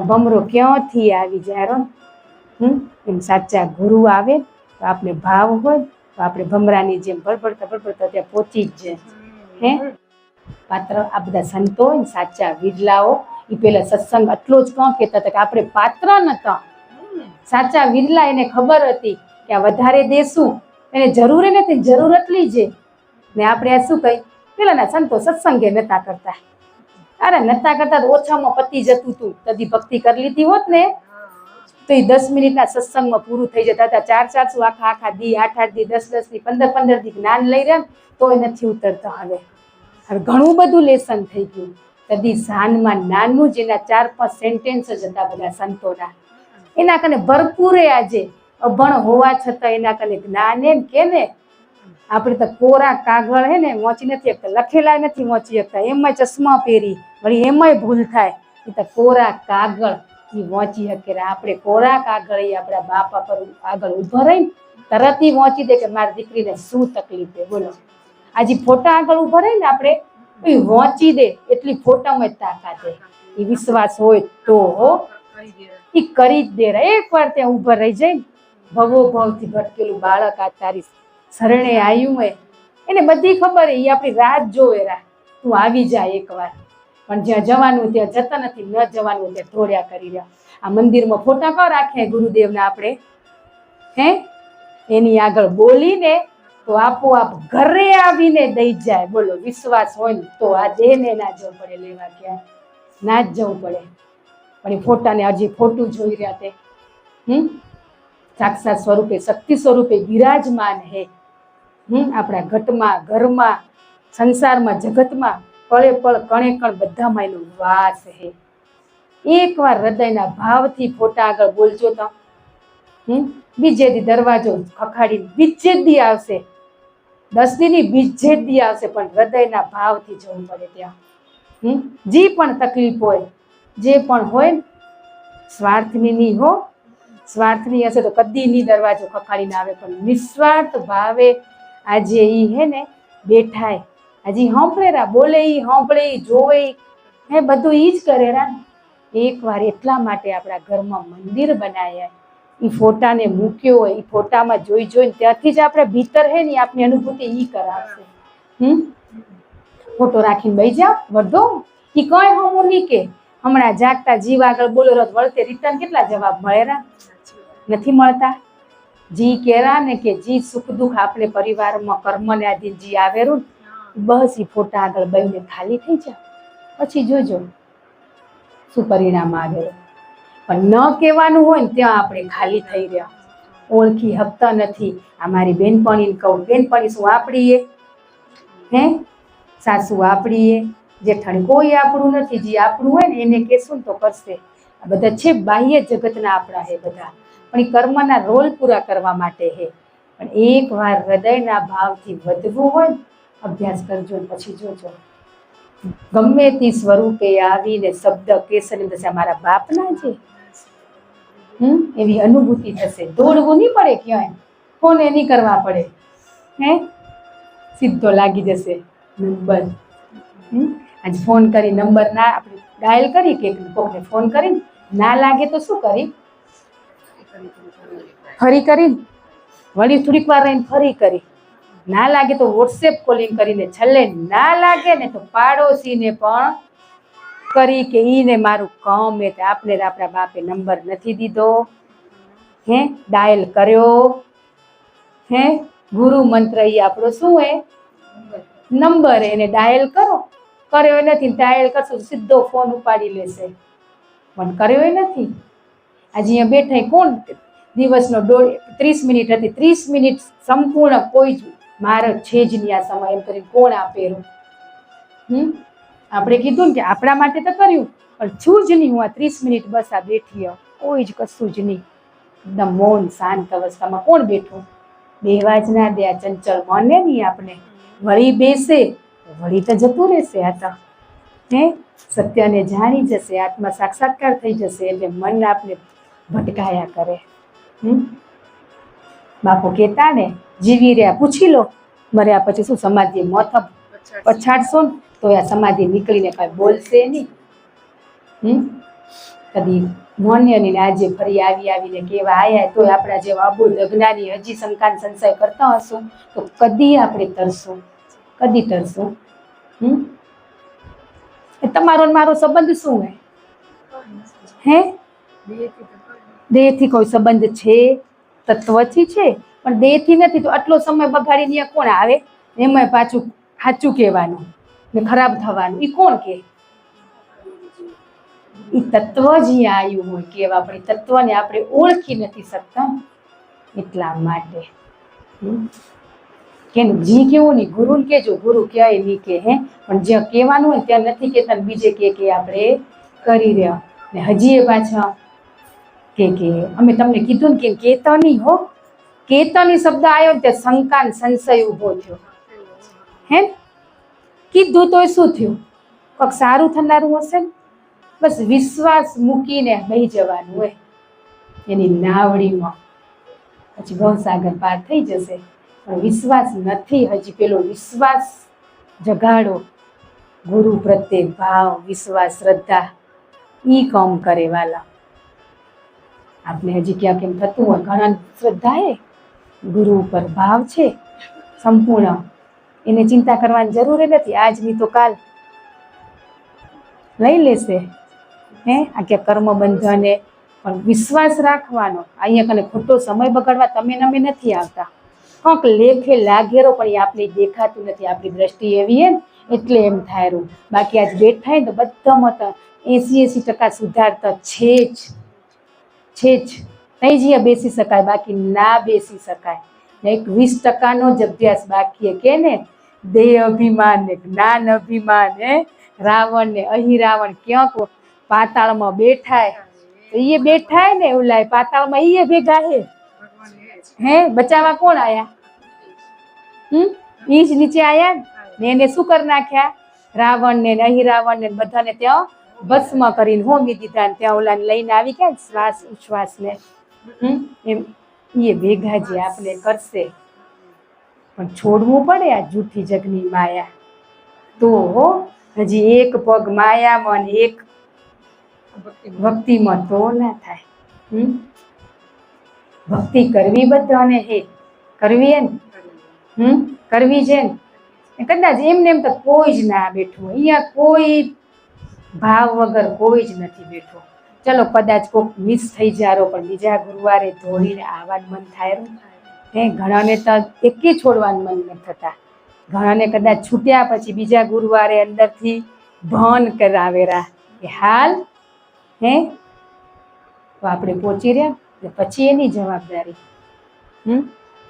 ભમરો ક્યાંથી આવી જારો. એમ સાચા ગુરુ આવે તો આપણે ભાવ હોય તો આપણે ભમરાની જેમ ભડભડતા ત્યાં પહોંચી જ જાય હે. પાત્ર આ બધા સંતો હોય ને સાચા વિરલાઓ, એ પેલા સત્સંગ એટલો જ કોણ કહેતા હતા કે આપણે પાત્ર નતા. સાચા વિરલા એને ખબર હતી કે આ વધારે દેશું એને જરૂર નથી, જરૂર એટલી છે ને આપણે આ શું કહી પેલાના સંતો સત્સંગે નતા કરતા. અરે નતા કરતા તો ઓછામાં પતી જતું હતું. કદી ભક્તિ કરી લીધી હોત ને તો એ 10 મિનિટના સત્સંગમાં પૂરું થઈ જતા હતા. 400 આખા દી, 8 દી, 10 દી, 15 દી જ્ઞાન લઈ રહ્યા તો એ નથી ઉતરતા. હવે ઘણું બધું લેસન થઈ ગયું. કદી સાનમાં નાનું જેના 4-5 સેન્ટેન્સ જ હતા બધા સંતોના, એના કને ભરપૂરે આજે અભણ હોવા છતાં એના કને જ્ઞાન એમ કે ને આપણે તો કોરા કાગળ હે ને વાંચી નથી શકતા, લખેલા નથી વાંચી શકતા, એમાં ચશ્મા પહેરી વળી એમાંય ભૂલ થાય. એ તો કોરા કાગળ એ વાંચી શકે. આપણે કોરા કાગળ એ આપણા બાપા પર આગળ ઉભા રહીને તરત એ વાંચી દે કે મારી દીકરીને શું તકલીફ છે બોલો. આજે ફોટા આગળ ઉભા રહીને આપણે એ વાંચી દે એટલી ફોટામાં જ તાકાત છે. એ વિશ્વાસ હોય તો એ કરી જ દે. એકવાર ત્યાં ઉભા રહી જાય, ભવો ભવથી ભટકેલું બાળક આ તારી શરણે આવ્યું હોય એને બધી ખબર. એ આપણી રાત જોવે, તું આવી જાય એકવાર. પણ જ્યાં જવાનું ત્યાં જતા નથી, ન જવાનું ત્યાં દોડ્યા કરી રહ્યા. આ મંદિરમાં ફોટા કો રાખે ગુરુદેવના આપણે હે, એની આગળ બોલીને તો આપોઆપ ઘરે આવીને દઈ જાય. બોલો, વિશ્વાસ હોય ને તો આ દેહને ના જવું પડે લેવા, ક્યાં ના જ જવું પડે. પણ એ ફોટાને હજી ફોટું જોઈ રહ્યા તે સાક્ષાત સ્વરૂપે શક્તિ સ્વરૂપે બિરાજમાન હે. આપણા ઘટમાં, ઘરમાં, સંસારમાં, જગતમાં, પળે પળ, કણે કણ બધામાં એનો વાસ હે. એકવાર હૃદયના ભાવથી ફોટા આગળ બોલજો તો બીજે દી દરવાજો ખખાડી બીજે દી આવશે. 10 દીની બીજે દી આવશે, પણ હૃદયના ભાવથી જવું પડે ત્યાં. જે પણ તકલીફ હોય, જે પણ હોય, સ્વાર્થની નહીં હો. સ્વાર્થની હશે તો કદી ની દરવાજો ખખાડીને આવે, પણ નિસ્વાર્થ ભાવે આજે ઈ હે ને બેઠાય. હજી હોંપળેરા બોલે, ઈ હોંપળે, ઈ જોવે, હે બધું ઈ જ કરેરા. એકવાર એટલા માટે આપણા ઘરમાં મંદિર બનાવ્યા, એ ફોટાને મૂક્યો હોય, એ ફોટામાં જોઈ જોઈને ત્યાંથી જ આપણે ભીતર હે ને આપની અનુભૂતિ ઈ કરાવશે. ફોટો રાખીને બેસી જાવ વળધો, એ કઈ હમું નહીં કે હમણાં જાગતા જીવ આગળ બોલો રત વળતે રિટર્ન કેટલા જવાબ મળેરા? નથી મળતા. જી કેરા ને કે જી સુખ દુઃખ આપણે પરિવારમાં કર્મને આધીન જી આવેરું, બસ એ ફોટા આગળ બેહીને ખાલી થઈ જાવ, પછી જોજો શું પરિણામ આવેલું. પણ ન કહેવાનું હોય ને ત્યાં આપણે ખાલી થઈ રહ્યા, ઓળખી હકતા નથી. આ મારી બેનપણીને કહું, બેનપણી શું આપણીએ? હે સાસુ આપણીએ, જેઠાણી કોઈ આપણું નથી. જે આપણું હોય ને એને કહેશું ને તો કરશે. આ બધા છે બાહ્ય જગતના આપણા હે બધા, પણ એ કર્મના રોલ પૂરા કરવા માટે હે. પણ એકવાર હૃદયના ભાવથી વધવું હોય ને અભ્યાસ કરજો, પછી જોજો ગમે તે સ્વરૂપે આવીને શબ્દ કહેશે ને થશે મારા બાપના છે. એવી અનુભૂતિ થશે. દોડવું નહીં પડે ક્યાંય, ફોન નહીં કરવા પડે, હે સીધો લાગી જશે નંબર. આજ ફોન કરી નંબર ના આપણે ડાયલ કરી કે કોકને ફોન કરીને ના લાગે તો શું કરી? ફરી કરી, વળી થોડીક વાર રહીને ફરી કરી. ના લાગે તો વોટ્સએપ કોલિંગ કરીને, છેલ્લે ના લાગે ને તો પાડોશીને પણ કરી કે ઈને મારું કામ એટલે આપને આપણા બાપે નંબર નથી દીધો, હે ડાયલ કર્યો, હે ગુરુ મંત્ર એ આપણો શું હે? નંબર. એને ડાયલ કરો. કર્યો નથી, ડાયલ કરશો સીધો ફોન ઉપાડી લેશે, પણ કર્યો નથી. આજે અહીંયા બેઠા કોણ દિવસનો 30 મિનિટ હતી, 30 મિનિટ સંપૂર્ણ કોઈ જ મારો છે જ નહીં આ સમય એમ કરીને કોણ આપેલું? આપણે કીધું ને કે આપણા માટે તો કર્યું, પણ છું જ નહીં. હું આ 30 મિનિટ બસ આ બેઠી, કોઈ જ કશું જ નહીં, એકદમ મૌન શાંત અવસ્થામાં. કોણ બેઠું? બેહવા જ ના દે આ ચંચળ મને નહીં. આપણે વળી બેસે વળી તો જતું રહેશે. આ તો હે સત્યને જાણી જશે, આત્મા સાક્ષાત્કાર થઈ જશે, એટલે મન આપને ભટકાયા કરે. બાપુ કહેતા ને જીવી રહ્યા પૂછી લો, મર્યા પછી શું સમાધિ મોત પછાડશો ને તો આ સમાધિ નીકળીને કાંઈ બોલશે નહીં. કદી મોન્ય નહીં. આજે ફરી આવીને કેવા આયા તો આપણા જેવા અબુધ અજ્ઞાની હજી શંકા સંશય કરતા હશું તો કદી આપણે તરશું? કદી તરશું? તમારો મારો સંબંધ શું હે? દેહથી કોઈ સંબંધ છે? તત્વથી છે, પણ દેહથી નથી. તો આટલો સમય બગાડીને કોણ આવે? એમાં પાછું સાચું કહેવાનું ને ખરાબ થવાનું, એ કોણ કે? એ તત્વ જ અહીંયા આવ્યું હોય કેવા, પણ એ તત્વને આપણે ઓળખી નથી શકતા. એટલા માટે કે જી કેવું નહીં, ગુરુને કહેજો, ગુરુ ક્યાંય નહીં કે, હે પણ જ્યાં કહેવાનું હોય ત્યાં નથી કહેતા, બીજે કે આપણે કરી રહ્યા. ને હજી એ પાછા કે અમે તમને કીધું ને કે કહેતા નહીં હો. કહેતાની શબ્દ આવ્યો ને ત્યાં શંકા સંશય ઊભો થયો. હે કીધું તો શું થયું? કોઈક સારું થનારું હશે ને? બસ વિશ્વાસ મૂકીને બેસી જવાનું હોય એની નાવડીમાં, પછી ભવસાગર પાર થઈ જશે. પણ વિશ્વાસ નથી હજી. પેલો વિશ્વાસ જગાડો, ગુરુ પ્રત્યે ભાવ, વિશ્વાસ, શ્રદ્ધા, ઈ કામ કરે વાલા. આપણે હજી ક્યાં કેમ થતું હોય, ઘણા શ્રદ્ધા હે, ગુરુ ઉપર ભાવ છે સંપૂર્ણ, એને ચિંતા કરવાની જરૂર નથી. આજની તો કાલ લઈ લેશે. હે આ કે કર્મ બંધને પણ વિશ્વાસ રાખવાનો. અહીંયા કને ખોટો સમય બગાડવા તમે નમે નથી આવતા. કોક લેખે લાગેરો પણ એ આપણે દેખાતું નથી, આપણી દ્રષ્ટિ એવી હે ને એટલે એમ થાય. બાકી આજ બેઠા ને તો બધામાં તો 80% સુધાર તો છે જ. તઈ જ બેસી શકાય, બાકી ના બેસી શકાય. એક 20% જ અભ્યાસ બાકી કે ને દેહ અભિમાન ને જ્ઞાન અભિમાન હે રાવણ ને અહિરાવણ ક્યાંક પાતાળમાં બેઠાય તો એ બેઠાય ને એવું લાય પાતાળમાં એ ભેગા હે બચાવવા કોણ આયા? ઈ જ નીચે આયા ને એને શું કરી નાખ્યા? રાવણ ને અહિરાવણ ને બધાને ત્યાં ભસ્મ કરીને હોમી દીધા ને ત્યાં ઓલાને લઈને આવી ગયા શ્વાસ ઉચ્છ્વાસ ને એમ એ ભેગા જે આપણે કરશે પણ છોડવું પડે આ જૂઠી જગની માયા. તો હજી એક પગ માયામાં ને એક ભક્તિમાં તો ના થાય. ભક્તિ કરવી બધાને હે કરવી હે ને કરવી છે ને કદાચ એમને એમ તો કોઈ જ ના બેઠું અહીંયા, કોઈ ભાવ વગર કોઈ જ નથી બેઠો. ચલો કદાચ કોઈક મિસ થઈ જારો પણ બીજા ગુરુવારે દોડીને આવવાનું મન થાય હે. ઘણાને તો એકે છોડવાનું મન ન થતા, ઘણાને કદાચ છૂટ્યા પછી બીજા ગુરુવારે અંદરથી ભાન કરાવેરા કે હાલ હે તો આપણે પહોંચી રહ્યા પછી એની જવાબદારી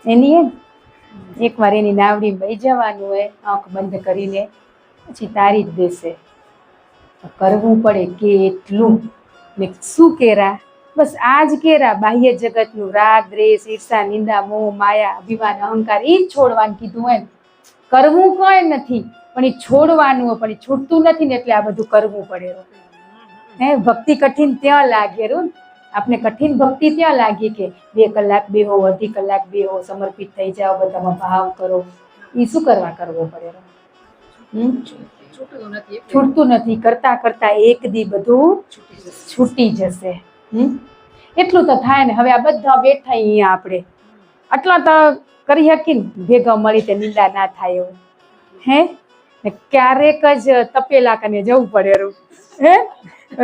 એની હે. એકવાર એની નાવડી બહી જવાનું હોય આંખ બંધ કરીને પછી તારી જ દેશે. કરવું પડે કે એટલું ને શું કેરા? બસ આ જ કેરા બાહ્ય જગતનું રાગ દ્વેષ ઈર્ષા નિંદા મોહ માયા અભિમાન અહંકાર એ જ છોડવાનું કીધું હોય. કરવું કઈ નથી પણ એ છોડવાનું હોય પણ એ છૂટતું નથી ને એટલે આ બધું કરવું પડે હે. ભક્તિ કઠિન ત્યાં લાગેલું, આપણે કઠિન ભક્તિ ત્યાં લાગી કે 2 કલાક બેહો, અડધી કલાક બેહો, સમર્પિત થઈ જાઓ, બધામાં ભાવ કરો. એ શું કરવા કરવો પડે? છૂટતું નથી. કરતા કરતા એક દી બધું છૂટી જશે. એટલું તો થાય ને. હવે આ બધા બેઠા અહીંયા આપણે આટલા તો કરી શકીને ભેગા મળી તે નિંદા ના થાય એવું હે. ક્યારેક જ તપેલા કને જવું પડે હે.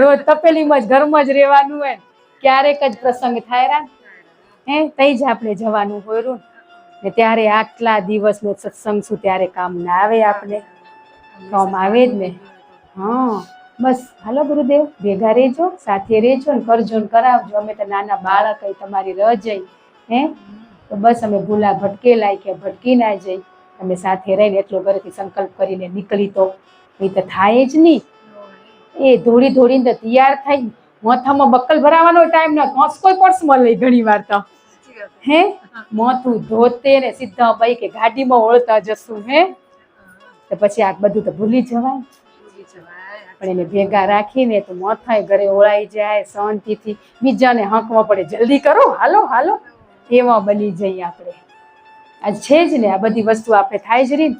રોજ તપેલીમાં જ ઘરમાં જ રહેવાનું હોય, ક્યારેક જ પ્રસંગ થાય હે તઈ જ આપણે જવાનું હોય ને. ત્યારે આટલા દિવસનો સત્સંગ શું ત્યારે કામ ના આવે? આપણે કામ આવે જ ને. બસ હાલો ગુરુદેવ ભેગા રહેજો, સાથે રહેજો ને કરજો ને કરાવજો. અમે તો નાના બાળક તમારી રહ જઈ હે તો બસ અમે ભૂલા ભટકેલાય કે ભટકી ના જઈ. તમે સાથે રહીને એટલો ઘરેથી સંકલ્પ કરીને નીકળી તો એ તો થાય જ નહીં. એ દોડી દોડીને તૈયાર થઈ માથામાં બક્કલ ભરાવાનો ટાઈમ ન કોઈ પર્સમાં લઈ ઘણી વાર તો હે માથું ધોતે ને સીધા ભાઈ કે ગાડીમાં ઓળતા જશું હે તો પછી આ બધું તો ભૂલી જવાય. પણ એને ભેગા રાખીને તો માથાએ ઘરે ઓળાઈ જાય શાંતિથી. બીજાને હાંકવા પડે જલ્દી કરો હાલો હાલો એવા બની જઈએ આપણે. આ છે જ ને આ બધી વસ્તુ આપણે થાય જ રહી.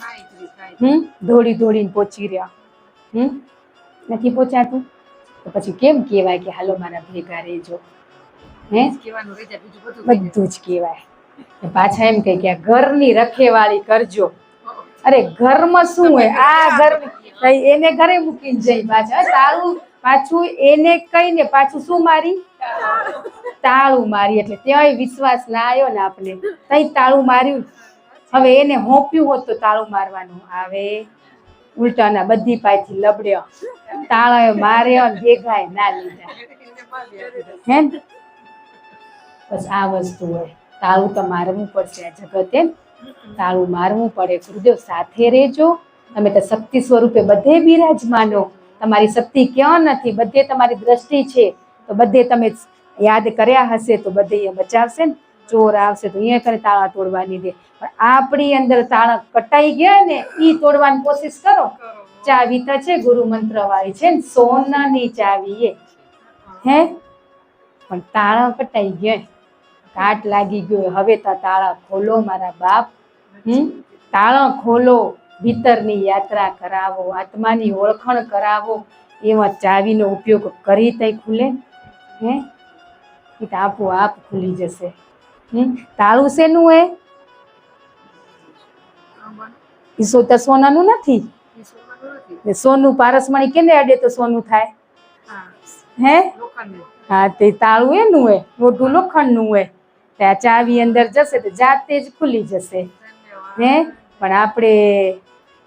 દોડી દોડીને પહોંચી રહ્યા નથી પહોંચાતું તો પછી કેમ કહેવાય કે હાલો મારા ભેગા રહેજો હે? બધું જ કહેવાય. પાછા એમ કહે કે આ ઘરની રખેવાળી કરજો. અરે ઘરમાં શું હોય? આ ઘર એને ઘરે મૂકીને જઈ પાછા તાળું પાછું એને કહીને પાછું શું મારી તાળું મારી એટલે ત્યાંય વિશ્વાસ ના આવ્યો ને આપણે તઈ તાળું માર્યું. હવે એને હોપ્યું હોત તો તાળું મારવાનું આવે ઉલટાના બધી પાયથી લબડ્યો તાળા માર્યો ને ભેગાય ના લીધા હે. બસ આ વસ્તુ હોય તાળું તો મારવું પડશે. આ જગતે તાળું મારવું પડે. ગુરુદેવ સાથે રહેજો. તમે તો શક્તિ સ્વરૂપે બધે બિરાજમાનો. તમારી શક્તિ ક્યાં નથી? બધે તમારી દ્રષ્ટિ છે તો બધે તમે યાદ કર્યા હશે તો બધે બચાવશે ને. ચોર આવશે તો અહીંયા કરે તાળા તોડવાની દે પણ આપણી અંદર તાળા કટાઈ ગયા ને ઈ તોડવાની કોશિશ કરો. ચાવી તો છે ગુરુ મંત્ર વાળી છે ને સોનાની ચાવી એ હે પણ તાળા કટાઈ ગયા. કાટ લાગી ગયો. હવે તો તાળા ખોલો મારા બાપ. તાળા ખોલો. ભીતરની યાત્રા કરાવો. આત્માની ઓળખાણ કરાવો. એવા ચાવીનો ઉપયોગ કરી તઈ ખુલે હે એ તો આપોઆપ ખુલી જશે. તાળું શેનું હે? ઈસો તો સોનાનું નથી. સોનું પારસમણી કેને અડે તો સોનું થાય હે? હા તે તાળું એનું હોય મોટું લોખંડનું હોય ત્યાં ચાવી અંદર જશે તો જાતે જ ખુલી જશે હે પણ આપણે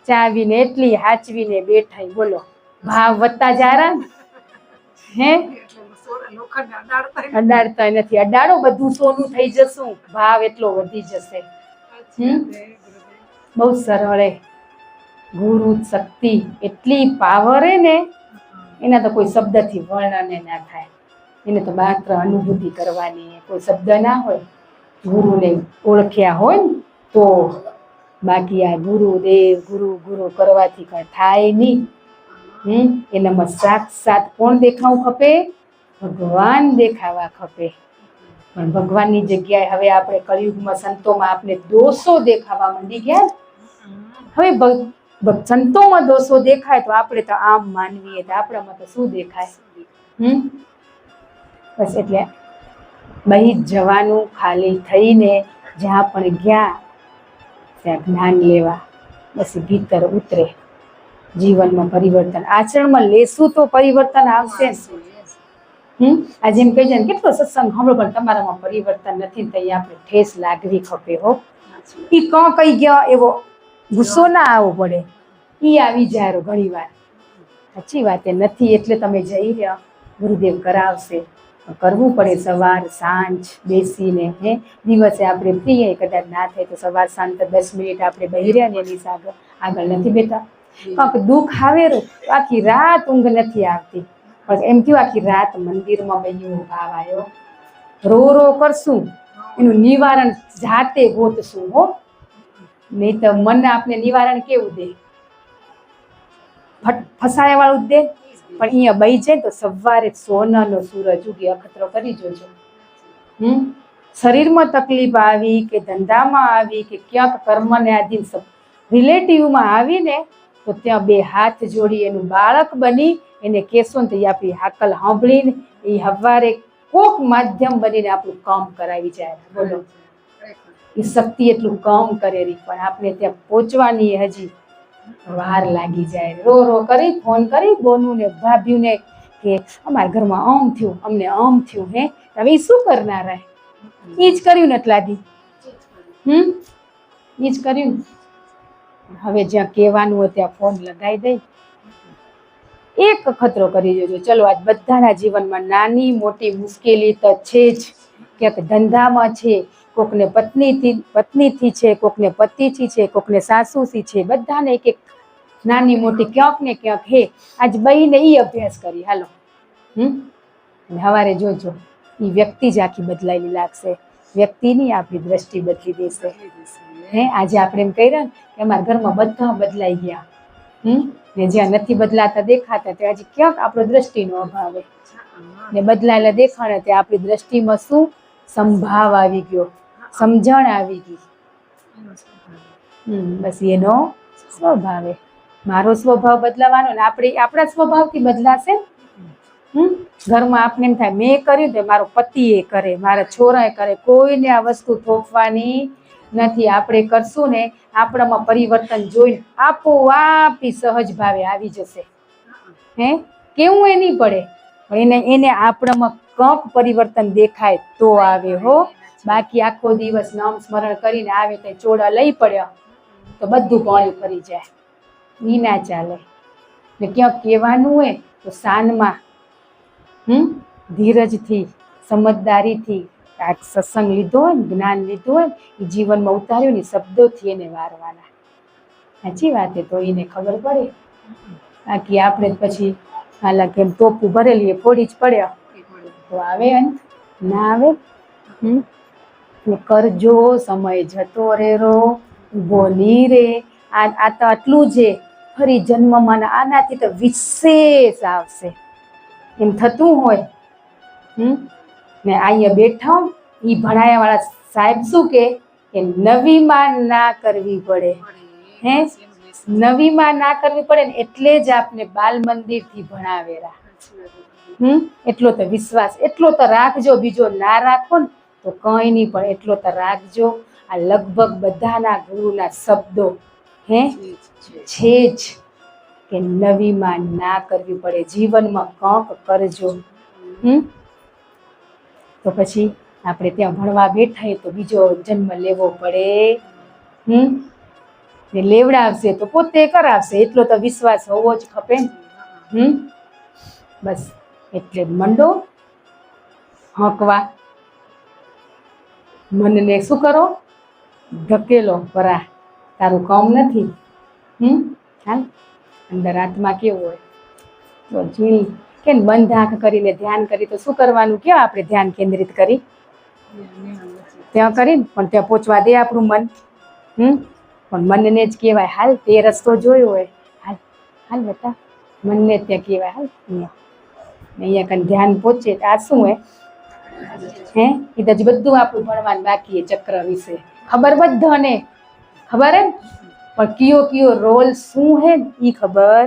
ચાવીને એટલી હાચવીને બેઠા બોલો ભાવ વધતા જારા હે અડાડતા નથી અડાડો બધું સોનું થઈ જશું ભાવ એટલો વધી જશે બહુ સરળ ગુરુ શક્તિ એટલી પાવર ને એના તો કોઈ શબ્દથી વર્ણન ના થાય એને તો માત્ર અનુભૂતિ કરવાની કોઈ શબ્દ ના હોય ગુરુને ઓળખ્યા હોય ને તો બાકી આ ગુરુદેવ ગુરુ ગુરુ કરવાથી કઈ થાય નહીં એનામાં સાક્ષાત કોણ દેખાવું ખપે ભગવાન દેખાવા ખપે પણ ભગવાનની જગ્યાએ હવે આપણે કળિયુગમાં સંતોમાં આપણે દોષો દેખાવા માંડી ગયા હવે સંતોમાં દોષો દેખાય તો આપણે તો આમ માનવીએ તો આપણામાં તો શું દેખાય બસ એટલે બહી જવાનું ખાલી થઈને જ્યાં પણ ગયા ત્યાં જ્ઞાન લેવા બસ ભીતર ઉતરે જીવનમાં પરિવર્તન આચરણમાં લેશું તો પરિવર્તન આવશે આજે એમ કહી જાય ને કેટલો સત્સંગ સાંભળો પણ તમારામાં પરિવર્તન નથી તો અહીંયા આપણે ઠેસ લાગવી ખપે હો એ કઈ ગયા એવો ગુસ્સો ના આવવો પડે એ આવી જાય ઘણી વાર સાચી વાત એ નથી એટલે તમે જઈ રહ્યા ગુરુદેવ કરાવશે કરવું પડે સવાર સાંજ બેસીને હે દિવસે આપણે ફ્રી કદાચ ના થાય તો સવાર સાંજ 10 મિનિટ આપણે બેહી રહ્યા ને એની આગળ નથી બેઠા કંઈક દુઃખ આવે તો આખી રાત ઊંઘ નથી આવતી પણ એમ કેવું આખી રાત મંદિરમાં બેહીને ભાવ આવ્યો રો કરશું એનું નિવારણ જાતે ગોતશું હો નહીં તો મન આપણે નિવારણ કેવું દે ફસાયા વાળું દે પણ અહીંયા બઈ જાય તો સવારે સોનાનો સૂરજ ઉગી અખતરો કરી જોજો શરીરમાં તકલીફ આવી કે ધંધામાં આવી કે ક્યાંક કર્મને આધીન રિલેટિવમાં આવીને તો ત્યાં બે હાથ જોડી એનું બાળક બની એને કહેશો ને તો એ આપણી હાકલ સાંભળીને એ હવારે કોક માધ્યમ બનીને આપણું કામ કરાવી જાય બોલો એ શક્તિ એટલું કામ કરેલી પણ આપણે ત્યાં પહોંચવાની હજી વાર લાગી જાય રો કરી ફોન કરી બોનું ને ભાભ્યું ને કે અમારા ઘરમાં આમ થયું અમને આમ થયું હે હવે એ શું કરનારા એ જ કર્યું ને એટલાથી એ જ કર્યું હવે જ્યાં કહેવાનું હોય ત્યાં ફોન લગાવી દઈ એક ખતરો કરી દેજો ચલો આજ બધાના જીવનમાં નાની મોટી મુશ્કેલી તો છે જ ક્યાંક ધંધામાં છે કોકને પત્નીથી છે કોકને પતિથી છે કોકને સાસુથી છે બધાને એક એક નાની મોટી ક્યાંક ને ક્યાંક હે આજ બઈને એ અભ્યાસ કરી હાલો સવારે જોજો એ વ્યક્તિ જ આખી બદલાયેલી લાગશે વ્યક્તિની આપણી દ્રષ્ટિ બદલી દેશે હે આજે આપણે એમ કહી રહ્યા કે અમારા ઘરમાં બધા બદલાઈ ગયા ને જ્યાં નથી બદલાતા દેખાતા ત્યાં હજી ક્યાંક આપણો દ્રષ્ટિનો અભાવ ને બદલાયેલા દેખાણે ત્યાં આપણી દ્રષ્ટિમાં શું સંભાવ આવી ગયો સમજણ આવી ગઈ બસ એનો સ્વભાવ મારો સ્વભાવ બદલાવાનો ને આપણા સ્વભાવથી બદલાશે ઘરમાં આપણે એમ થાય મેં કર્યું તો મારો પતિએ કરે મારા છોરાએ કરે કોઈને આ વસ્તુ થોપવાની નથી આપણે કરશું ને આપણામાં પરિવર્તન જોઈને આપોઆપ સહજ ભાવે આવી જશે હે કેવું એ નહીં પડે પણ એને આપણામાં કંઈક પરિવર્તન દેખાય તો આવે હો બાકી આખો દિવસ નામ સ્મરણ કરીને આવે તો ચોડા લઈ પડ્યા તો બધું પાણી ફરી જાય ઈ ના ચાલે ને ક્યાંક કહેવાનું હોય તો શાનમાં ધીરજથી સમજદારીથી આ સત્સંગ લીધો હોય ને જ્ઞાન લીધું હોય એ જીવનમાં ઉતાર્યું ને શબ્દોથી એને વારવાના સાચી વાત તો એને ખબર પડે બાકી આપણે પછી હાલા કેમ ટોપું ભરેલી ફોડી જ પડ્યા તો આવે અંત ના આવે કરજો સમય જતો રેરો ઊભો નહીં રે આ તો આટલું છે ફરી જન્મમાં આનાથી તો વિશેષ આવશે એમ થતું હોય ને અહીંયા બેઠા એ ભણાયા વાળા સાહેબ શું કે નવીમાં ના કરવી પડે હે નવીમાં ના કરવી પડે ને એટલે જ આપને બાલ મંદિરથી ભણાવેરા એટલો તો વિશ્વાસ એટલો તો રાખજો બીજો ના રાખો ને તો કંઈ નહીં પણ એટલો તો રાખજો આ લગભગ બધાના ગુરુના શબ્દો હે છે જ કે નવીમાં ના કરવી પડે જીવનમાં કંઈક કરજો તો પછી આપણે ત્યાં ભણવા બેઠા તો બીજો જન્મ લેવો પડે. ને લેવડાવશે તો પોતે કરાવશે, એટલો તો વિશ્વાસ હોવો જ ખપે. બસ એટલે મંડો હંકવા, મનને શું કરો? ધકેલો પરા, તારું કામ નથી. હાલ અંદર આત્મા કેવો હોય તો ઝીણી કે બંધ આંખ કરીને ધ્યાન કરી તો શું કરવાનું? ક્યાં આપણે ધ્યાન કેન્દ્રિત કરી? ત્યાં કરીને પણ ત્યાં પહોંચવા દે આપણું મન. પણ મનને જ કહેવાય હાલ, તે રસ્તો જોયો હોય, હાલ હાલ બેટા, મનને ત્યાં કહેવાય હાલ અહીંયા કને ધ્યાન પહોંચે. આ શું હે? એ તો બધું આપણું ભણવાનું બાકી ચક્ર વિશે ખબર, બધાને ખબર હે, પણ કયો રોલ શું હે એ ખબર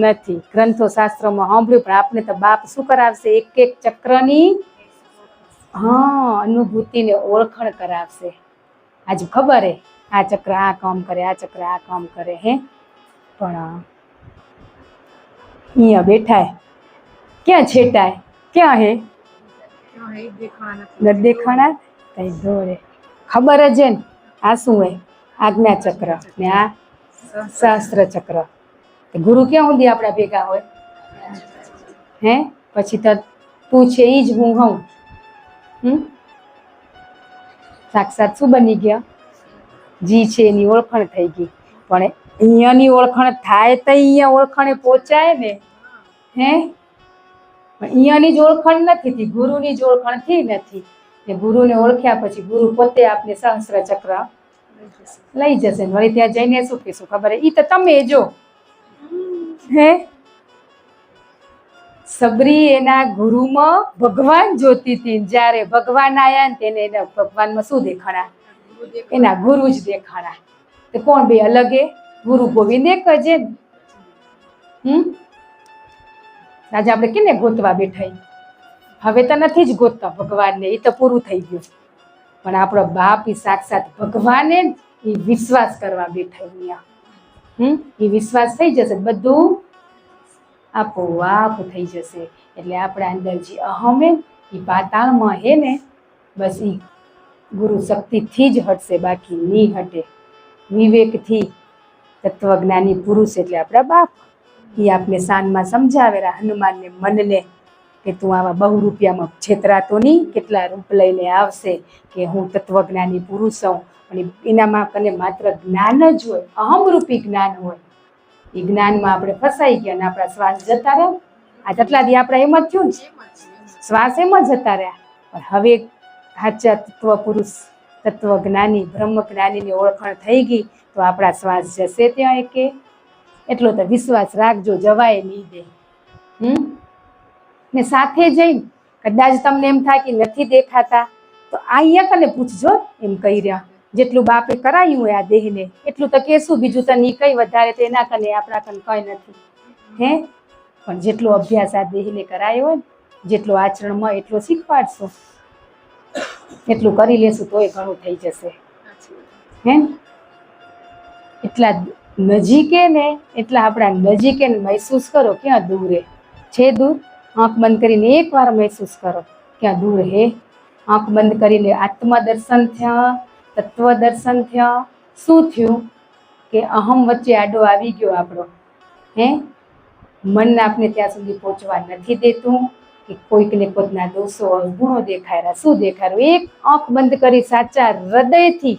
નથી. ગ્રંથો શાસ્ત્રોમાં સાંભળ્યું, પણ આપણે તો બાપ શું કરાવશે? એક એક ચક્રની અનુભૂતિને ઓળખણ કરાવશે. આજે ખબર હે આ ચક્ર આ કામ કરે, આ ચક્ર આ કામ કરે. પણ અહીંયા બેઠાય ક્યાં છેટાય? ક્યાં હે? નથી દેખાણા. કઈ દોરે ખબર જ હે ને આ શું હે? આજ્ઞા ચક્ર ને આ શાસ્ત્ર ચક્ર. ગુરુ ક્યાં સુધી આપણા ભેગા હોય? પછી તો તું છે એ જ હું હોઉં. સાક્ષાત શું બની ગયા? જી છે એની ઓળખણ થઈ ગઈ. પણ અહીંયાની ઓળખણ થાય તો અહીંયા ઓળખણે પહોંચાય ને. પણ અહીંયાની જ ઓળખણ નથી થઈ, ગુરુની જ ઓળખણ થઈ નથી. ને ગુરુને ઓળખ્યા પછી ગુરુ પોતે આપને સહસ્ત્ર ચક્ર લઈ જશે. વળી ત્યાં જઈને શું કહેશું ખબર? ઈ તો તમે જો. સબરી એના ગુરુમાં ભગવાન જોતી હતી. જ્યારે ભગવાન આયા ને તેને એના ભગવાનમાં શું દેખાણા? એના ગુરુ જ દેખાણા. તો કોણ બે અલગ હે? ગુરુ ગોવિંદ એક જ હે. આજે આપણે કેને ગોતવા બેઠા? હવે તો નથી જ ગોતતા ભગવાનને, એ તો પૂરું થઈ ગયું. પણ આપણો બાપ એ સાક્ષાત ભગવાને એ વિશ્વાસ કરવા બેઠા. એ વિશ્વાસ થઈ જશે, બધું આપોઆપ થઈ જશે. એટલે આપણા અંદર જે અહમ હે એ પાતાળમાં હે ને, બસ એ ગુરુ શક્તિથી જ હટશે, બાકી નહીં હટે. વિવેકથી તત્વજ્ઞાની પુરુષ એટલે આપણા બાપ, એ આપને શાનમાં સમજાવેલા હનુમાનને મનને કે તું આવા બહુ રૂપિયામાં છેતરાતો નહીં. કેટલા રૂપ લઈને આવશે કે હું તત્વજ્ઞાની પુરુષ છું. અને એનામાં કને માત્ર જ્ઞાન જ હોય, અહમરૂપી જ્ઞાન હોય. એ જ્ઞાનમાં આપણે ફસાઈ ગયા અને આપણા શ્વાસ જતા રહ્યા. આ કેટલા દી આપણે એમ જ થયું ને, શ્વાસ એમ જ જતા રહ્યા. પણ હવે સાચા તત્વ પુરુષ, તત્વજ્ઞાની, બ્રહ્મજ્ઞાનીની ઓળખાણ થઈ ગઈ તો આપણા શ્વાસ જશે ત્યાં કે એટલો તો વિશ્વાસ રાખજો, જવાય નહીં દે. ને સાથે જઈને કદાચ તમને એમ થાય કે નથી દેખાતા તો અહીંયા કને પૂછજો. એમ કહી રહ્યા જેટલું બાપે કરાયું હોય આ દેહને એટલું તો કહેશું, બીજું તો નહીં કઈ વધારે તો એના કને આપણા કને કંઈ નથી. પણ જેટલો અભ્યાસ આ દેહને કરાયો હોય, જેટલો આચરણમાં એટલો શીખવાડશો, એટલું કરી લેશું તોય ઘણું થઈ જશે. એટલા નજીકે ને એટલા આપણા નજીકે મહેસૂસ કરો. ક્યાં દૂર છે? દૂર. આંખ બંધ કરીને એકવાર મહેસૂસ કરો ક્યાં દૂર હે. આંખ બંધ કરીને આત્મદર્શન થયા, તત્વ દર્શન થયા. શું થયું કે અહમ વચ્ચે આડો આવી ગયો આપણો. મન આપને ત્યાં સુધી પહોંચવા નથી દેતું કે કોઈકને કોઈકના દોષો અવગુણો દેખાય. શું દેખાય? એક આંખ બંધ કરી સાચા હૃદયથી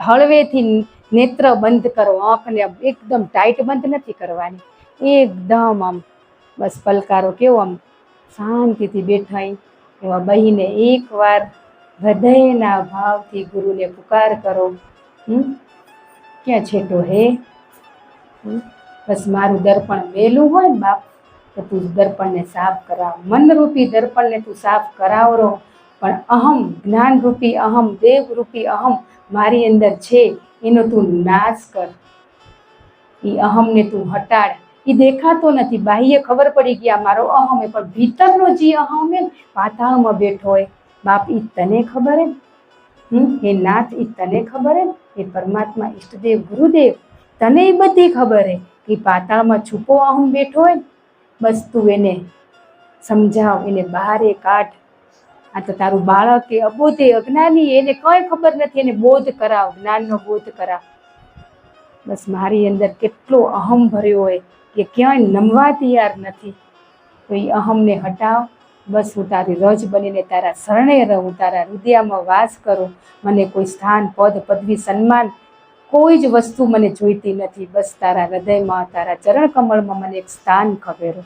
હળવેથી નેત્ર બંધ કરો. આંખને એકદમ ટાઈટ બંધ નથી કરવાની, એકદમ આમ બસ પલકારો કેવો આમ શાંતિથી બેઠા એવા બહીને એકવાર હૃદયના ભાવથી ગુરુને પુકાર કરો. ક્યાં છેટો હે? બસ મારું દર્પણ મેલું હોય ને બાપ તો તું દર્પણને સાફ કરાવ. મનરૂપી દર્પણને તું સાફ કરાવરો. પણ અહમ, જ્ઞાનરૂપી અહમ, દેવરૂપી અહમ મારી અંદર છે એનો તું નાશ કર. એ અહમને તું હટાડ. એ દેખાતો નથી, બાહ્ય ખબર પડી ગયા મારો અહમ હે, પણ ભીતરનો જે અહમ હે પાતાળમાં બેઠો હોય બાપ, એ તને ખબર હે? હે નાથ, એ તને ખબર હે? એ પરમાત્મા ઈષ્ટદેવ ગુરુદેવ તને એ બધી ખબર હે કે પાતાળમાં છુપો અહમ બેઠો હોય. બસ તું એને સમજાવ, એને બહારે કાઢ. આ તો તારું બાળક એ અબોધે અજ્ઞાની, એને કંઈ ખબર નથી, એને બોધ કરાવ, જ્ઞાનનો બોધ કરાવ. બસ મારી અંદર કેટલો અહમ ભર્યો હોય કે ક્યાંય નમવા તૈયાર નથી, તો એ અહમને હટાવ. બસ હું તારી રજ બનીને તારા શરણે રહું, તારા હૃદયમાં વાસ કરું. મને કોઈ સ્થાન, પદ, પદવી, સન્માન કોઈ જ વસ્તુ મને જોઈતી નથી. બસ તારા હૃદયમાં, તારા ચરણ કમળમાં મને એક સ્થાન ખબેરો,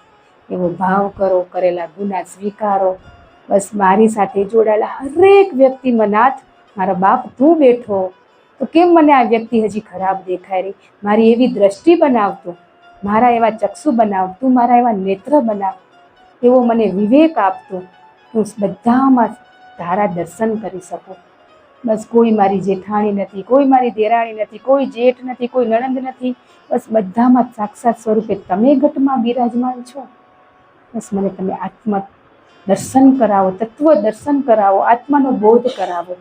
એવો ભાવ કરો. કરેલા ગુના સ્વીકારો. બસ મારી સાથે જોડાયેલા હરેક વ્યક્તિમાં નાથ, મારા બાપ તું બેઠો, તો કેમ મને આ વ્યક્તિ હજી ખરાબ દેખાય રહી? મારી એવી દ્રષ્ટિ બનાવતું, મારા એવા ચક્ષુ બનાવતું, મારા એવા નેત્ર બનાવ, એવો મને વિવેક આપતું, હું બધામાં તારા દર્શન કરી શકું. બસ કોઈ મારી જેઠાણી નથી, કોઈ મારી દેરાણી નથી, કોઈ જેઠ નથી, કોઈ નણંદ નથી. બસ બધામાં સાક્ષાત સ્વરૂપે તમે ઘટમાં બિરાજમાન છો. બસ મને તમે આત્મ દર્શન કરાવો, તત્વ દર્શન કરાવો, આત્માનો બોધ કરાવો.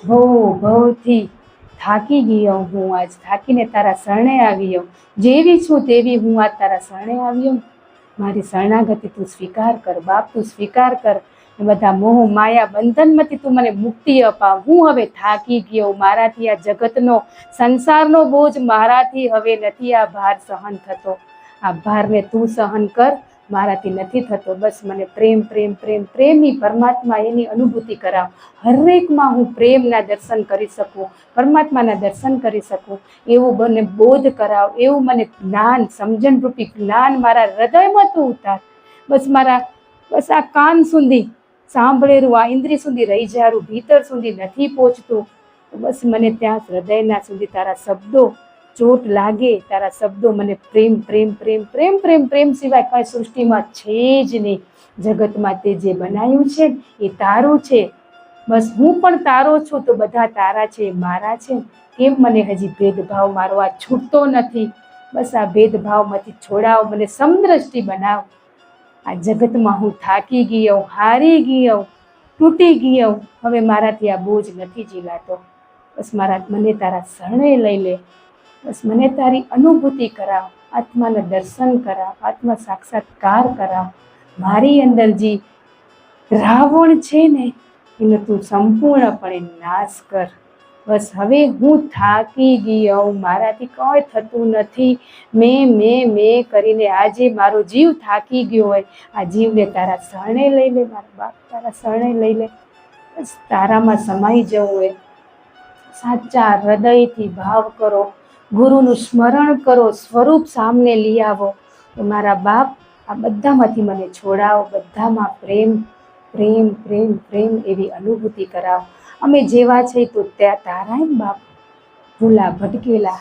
ભવથી થાકી ગયો હું, આજ થાકીને તારા શરણે આવી હું. જેવી છું તેવી હું આજ તારા શરણે આવી હું. મારી શરણાગતિ તું સ્વીકાર કર બાપ, તું સ્વીકાર કર. બધા મોહ માયા બંધનમાંથી તું મને મુક્તિ અપાવ. હું હવે થાકી ગયો, મારાથી આ જગતનો, સંસારનો બોજ મારાથી હવે નથી આ ભાર સહન થતો. આ ભારને તું સહન કર, મારાથી નથી થતો. બસ મને પ્રેમ પ્રેમ પ્રેમ પ્રેમી પરમાત્મા એની અનુભૂતિ કરાવ. હરેકમાં હું પ્રેમના દર્શન કરી શકું, પરમાત્માના દર્શન કરી શકું, એવું મને બોધ કરાવ. એવું મને જ્ઞાન, સમજણ રૂપી જ્ઞાન મારા હૃદયમાં તું ઉતાર. બસ આ કાન સુધી સાંભળેલું, આ ઇન્દ્રિય સુધી રહી જારું, ભીતર સુધી નથી પહોંચતું. બસ મને ત્યાં હૃદયના સુધી તારા શબ્દો ચોટ લાગે, તારા શબ્દો મને પ્રેમ પ્રેમ પ્રેમ પ્રેમ પ્રેમ પ્રેમ સિવાય કાંઈ સૃષ્ટિમાં છે જ નહીં. જગતમાં તે જે બનાવ્યું છે એ તારું છે. બસ હું પણ તારો છું, તો બધા તારા છે, મારા છે. કેમ મને હજી ભેદભાવ મારો આ છૂટતો નથી? બસ આ ભેદભાવમાંથી છોડાવ, મને સમદ્રષ્ટિ બનાવ. આ જગતમાં હું થાકી ગયો, હારી ગયો, તૂટી ગયો. હવે મારાથી આ બોજ નથી ઝીલાતો. બસ મને તારા શરણે લઈ લે. બસ મને તારી અનુભૂતિ કરાવ, આત્માના દર્શન કરાવ, આત્મા સાક્ષાત્કાર કરાવ. મારી અંદર જે રાવણ છે ને એનો તું સંપૂર્ણપણે નાશ કર. બસ હવે હું થાકી ગયો, મારાથી કંઈ થતું નથી. મેં કરીને આજે મારો જીવ થાકી ગયો હોય, આ જીવને તારા શરણે લઈ લે મારા બાપ, તારા શરણે લઈ લે. બસ તારામાં સમાઈ જવું હોય. સાચા હૃદયથી ભાવ કરો, ગુરુનું સ્મરણ કરો, સ્વરૂપ સામને લઈ આવો. તો મારા બાપ આ બધામાંથી મને છોડાવો, બધામાં પ્રેમ પ્રેમ પ્રેમ પ્રેમ એવી અનુભૂતિ કરાવો. અમે જેવા છે તો ત્યાં તારા એમ બાપ, ભૂલા ભટકેલા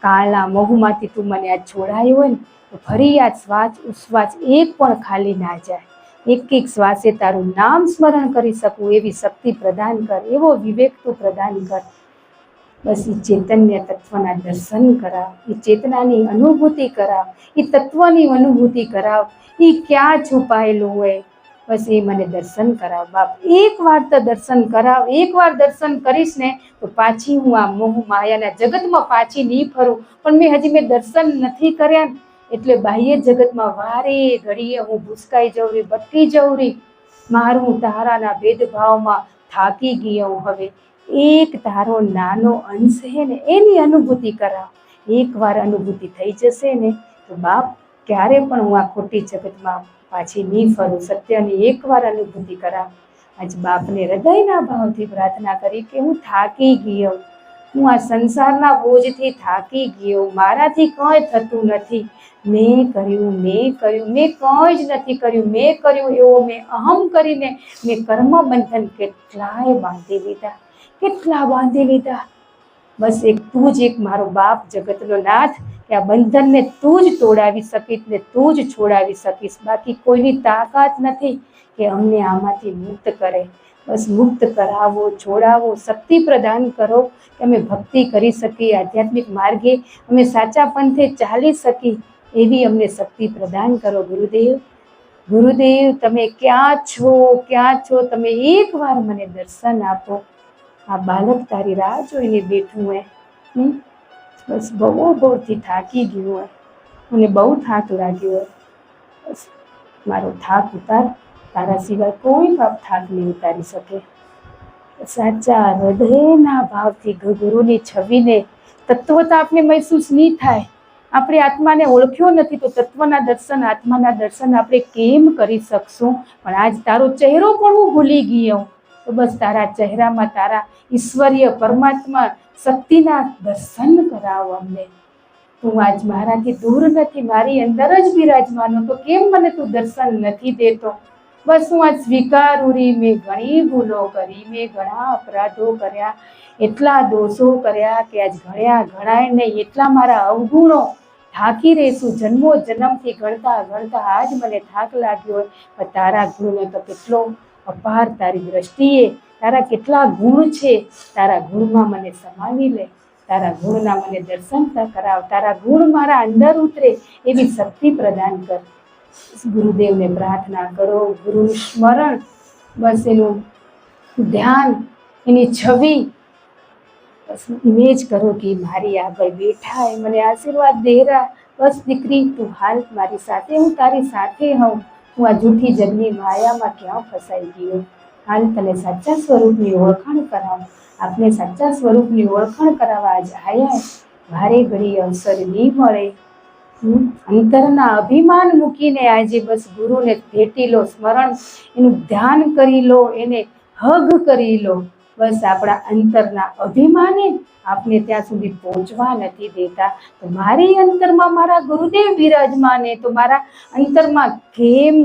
કાળના મોહમાંથી તું મને આ છોડાયો હોય ને, તો ફરી આ શ્વાસ ઉશ્વાસ એક પણ ખાલી ના જાય. એક એક શ્વાસે તારું નામ સ્મરણ કરી શકું એવી શક્તિ પ્રદાન કર, એવો વિવેક તું પ્રદાન કર. બસ એ ચૈતન્ય તત્વના દર્શન કરાવ, એ ચેતનાની અનુભૂતિ કરાવ, એ તત્વની અનુભૂતિ કરાવ. એ ક્યાં છુપાયેલું હોય, બસ એ મને દર્શન કરાવ બાપ. એકવાર તો દર્શન કરાવ. એકવાર દર્શન કરીશ ને તો પાછી હું આ મોહ માયાના જગતમાં પાછી નહીં ફરું. પણ મેં દર્શન નથી કર્યા, એટલે બાહ્ય જગતમાં વારે ઘડીએ હું ભૂસકાઈ જઉં રી, ભટકી જઉં રી. મારું તારાના ભેદભાવમાં થાકી ગયો. હવે એક તારો નાનો અંશ છે ને એની અનુભૂતિ કરાવ. એકવાર અનુભૂતિ થઈ જશે ને તો બાપ ક્યારે પણ હું આ ખોટી જગતમાં પાછી નહીં ફરું. સત્યની એકવાર અનુભૂતિ કરાવ. આજ બાપને હૃદયના ભાવથી પ્રાર્થના કરી કે હું થાકી ગયો, હું આ સંસારના બોજથી થાકી ગયો, મારાથી કંઈ થતું નથી. મેં કર્યું મેં કંઈ જ નથી કર્યું. મેં કર્યું એવો મેં અહમ કરીને મેં કર્મ બંધન કેટલાય બાંધી લીધા, કેટલા બાંધી લીધા. બસ તું જ એક મારો બાપ, જગતનો નાથ, કે આ બંધનને તું જ તોડાવી શકીશ ને તું જ છોડાવી શકીશ. બાકી કોઈની તાકાત નથી કે અમને આમાંથી મુક્ત કરે. બસ મુક્ત કરાવો, છોડાવો, શક્તિ પ્રદાન કરો કે અમે ભક્તિ કરી શકીએ, આધ્યાત્મિક માર્ગે અમે સાચા પંથે ચાલી શકીએ, એવી અમને શક્તિ પ્રદાન કરો. ગુરુદેવ, ગુરુદેવ તમે ક્યાં છો, ક્યાં છો? તમે એકવાર મને દર્શન આપો. આ બાળક તારી રાહ જોઈને બેઠું હોય. બસ બહુથી થાકી ગયું હોય, મને બહુ થાક લાગ્યો હોય. બસ મારો થાક ઉતાર તારા સિવાય કોઈ બાપ થાક નહીં ઉતારી શકે. સાચા હૃદયના ભાવથી ગુરુની છબીને તત્વતા આપણે મહેસૂસ નહીં થાય. આપણે આત્માને ઓળખ્યો નથી તો તત્વના દર્શન, આત્માના દર્શન આપણે કેમ કરી શકશું? પણ આજ તારો ચહેરો પણ હું ભૂલી ગયો, તો બસ તારા ચહેરામાં તારા ઈશ્વરીય પરમાત્મા શક્તિના દર્શન કરાવો અમને. તું આજ મારાથી દૂર નથી, મારી અંદર જ બિરાજમાનો, તો કેમ મને તું દર્શન નથી દેતો? બસ હું આજ સ્વીકારું રી, મેં ઘણી ભૂલો કરી, મેં ઘણા અપરાધો કર્યા, એટલા દોષો કર્યા કે આજ ગણાય નહીં એટલા મારા અવગુણો. થાકી રહેશું જન્મો જન્મથી ગણતા ગણતા આજ મને થાક લાગ્યો હોય, પણ તારા ગુણનો તો કેટલો અપાર તારી દ્રષ્ટિએ, તારા કેટલા ગુણ છે, તારા ગુણમાં મને સમાવી લે, તારા ગુણના મને દર્શન કરાવ, તારા ગુણ મારા અંદર ઉતરે એવી શક્તિ પ્રદાન કર. ગુરુદેવને પ્રાર્થના કરો, ગુરુનું સ્મરણ, બસ એનું ધ્યાન, એની છબી, બસ ઇમેજ કરો કે મારી આગળ બેઠા એ મને આશીર્વાદ દેરા. બસ દીકરી તું હાલ મારી સાથે, હું તારી સાથે હોઉં. હું આ જૂઠી જગની માયામાં ક્યાં ફસાઈ ગયો? હાલ તને સાચા સ્વરૂપની ઓળખાણ કરાવ. આપણે સાચા સ્વરૂપની ઓળખાણ કરાવવા આજ આયા. ભારે ઘડી અવસર નહીં મળે. અંતરના અભિમાન મૂકીને આજે બસ ગુરુને ભેટી લો, સ્મરણ એનું ધ્યાન કરી લો, એને હગ કરી લો. બસ આપણા અંતરના અભિમાને આપને ત્યાં સુધી પહોંચવા નથી દેતા. તો મારી અંતરમાં મારા ગુરુદેવ બિરાજમાને, તો મારા અંતરમાં કેમ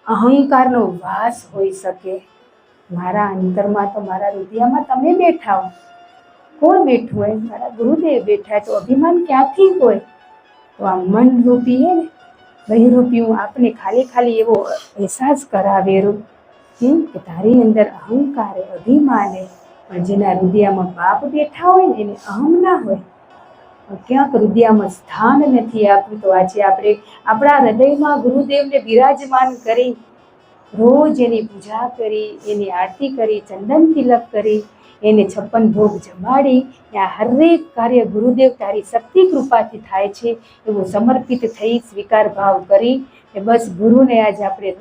અહંકારનો વાસ હોઈ શકે? મારા અંતરમાં તો મારા હૃદયમાં તમે બેઠા હો. કોણ બેઠું હોય? મારા ગુરુદેવ બેઠા. તો અભિમાન ક્યાંથી હોય? તો આ મન રૂપી હે ને, બહિરૂપી હું આપને ખાલી એવો અહેસાસ કરાવેલું કે તારી અંદર અહંકાર અભિમાન, પણ જેના હૃદયમાં બાપ બેઠા હોય ને એને અહમ ના હોય. ક્યાંક હૃદયમાં સ્થાન નથી આપ્યું. તો આજે આપણે આપણા હૃદયમાં ગુરુદેવને બિરાજમાન કરી, રોજ એની પૂજા કરી, એની આરતી કરી, ચંદન તિલક કરી, એને 56 ભોગ જમાડી, આ હરેક કાર્ય ગુરુદેવ તારી શક્તિ કૃપાથી થાય છે એવું સમર્પિત થઈ સ્વીકાર ભાવ કરી બસ ગુરુને આજ આપણે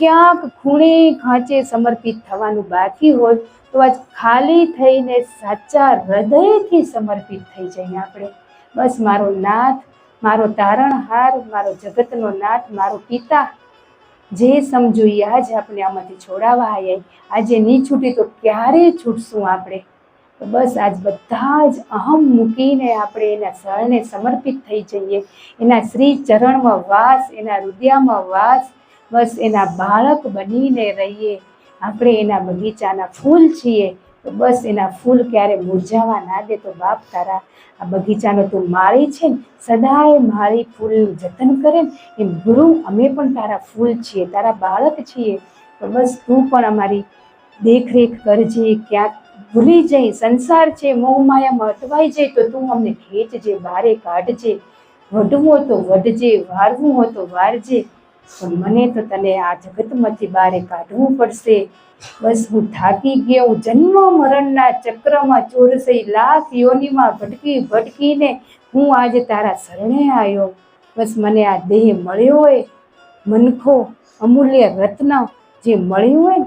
ક્યાંક ખૂણે ખાંચે સમર્પિત થવાનું બાકી હોય તો આજ ખાલી થઈને સાચા હૃદયથી સમર્પિત થઈ જઈએ આપણે. બસ મારો નાથ, મારો તારણહાર, મારો જગતનો નાથ, મારો પિતા, જે સમજો એ આજ આપણે આમાંથી છોડાવવા આવ્યા. આજે નહીં છૂટી તો ક્યારે છૂટશું આપણે? તો બસ આજ બધા જ અહમ મૂકીને આપણે એના શરણે સમર્પિત થઈ જઈએ. એના શ્રી ચરણમાં વાસ, એના હૃદયમાં વાસ, બસ એના બાળક બનીને રહીએ. આપણે એના બગીચાના ફૂલ છીએ તો બસ એના ફૂલ ક્યારે મુરઝાવા ના દે. તો બાપ તારા આ બગીચાનો તું માળી છે ને, સદાય માળી ફૂલનું જતન કરે ને એમ ગુરુ અમે પણ તારા ફૂલ છીએ, તારા બાળક છીએ. તો બસ તું પણ અમારી દેખરેખ કરજે. ક્યાંક ભૂલી જઈ સંસાર છે, મોહ માયામાં અટવાઈ જાય તો તું અમને ખેંચજે, બારે કાઢજે. વઢવું હોય તો વઢજે, વારવું હોય તો વારજે, પણ મને તો તને આ જગતમાંથી બારે કાઢવું પડશે. બસ હું થાકી ગયો. હું જન્મ મરણના ચક્રમાં 84 લાખ યોનિમાં ભટકી ભટકીને હું આજે તારા શરણે આવ્યો. બસ મને આ દેહ મળ્યો હોય, મનખો અમૂલ્ય રત્ન જે મળ્યું હોય,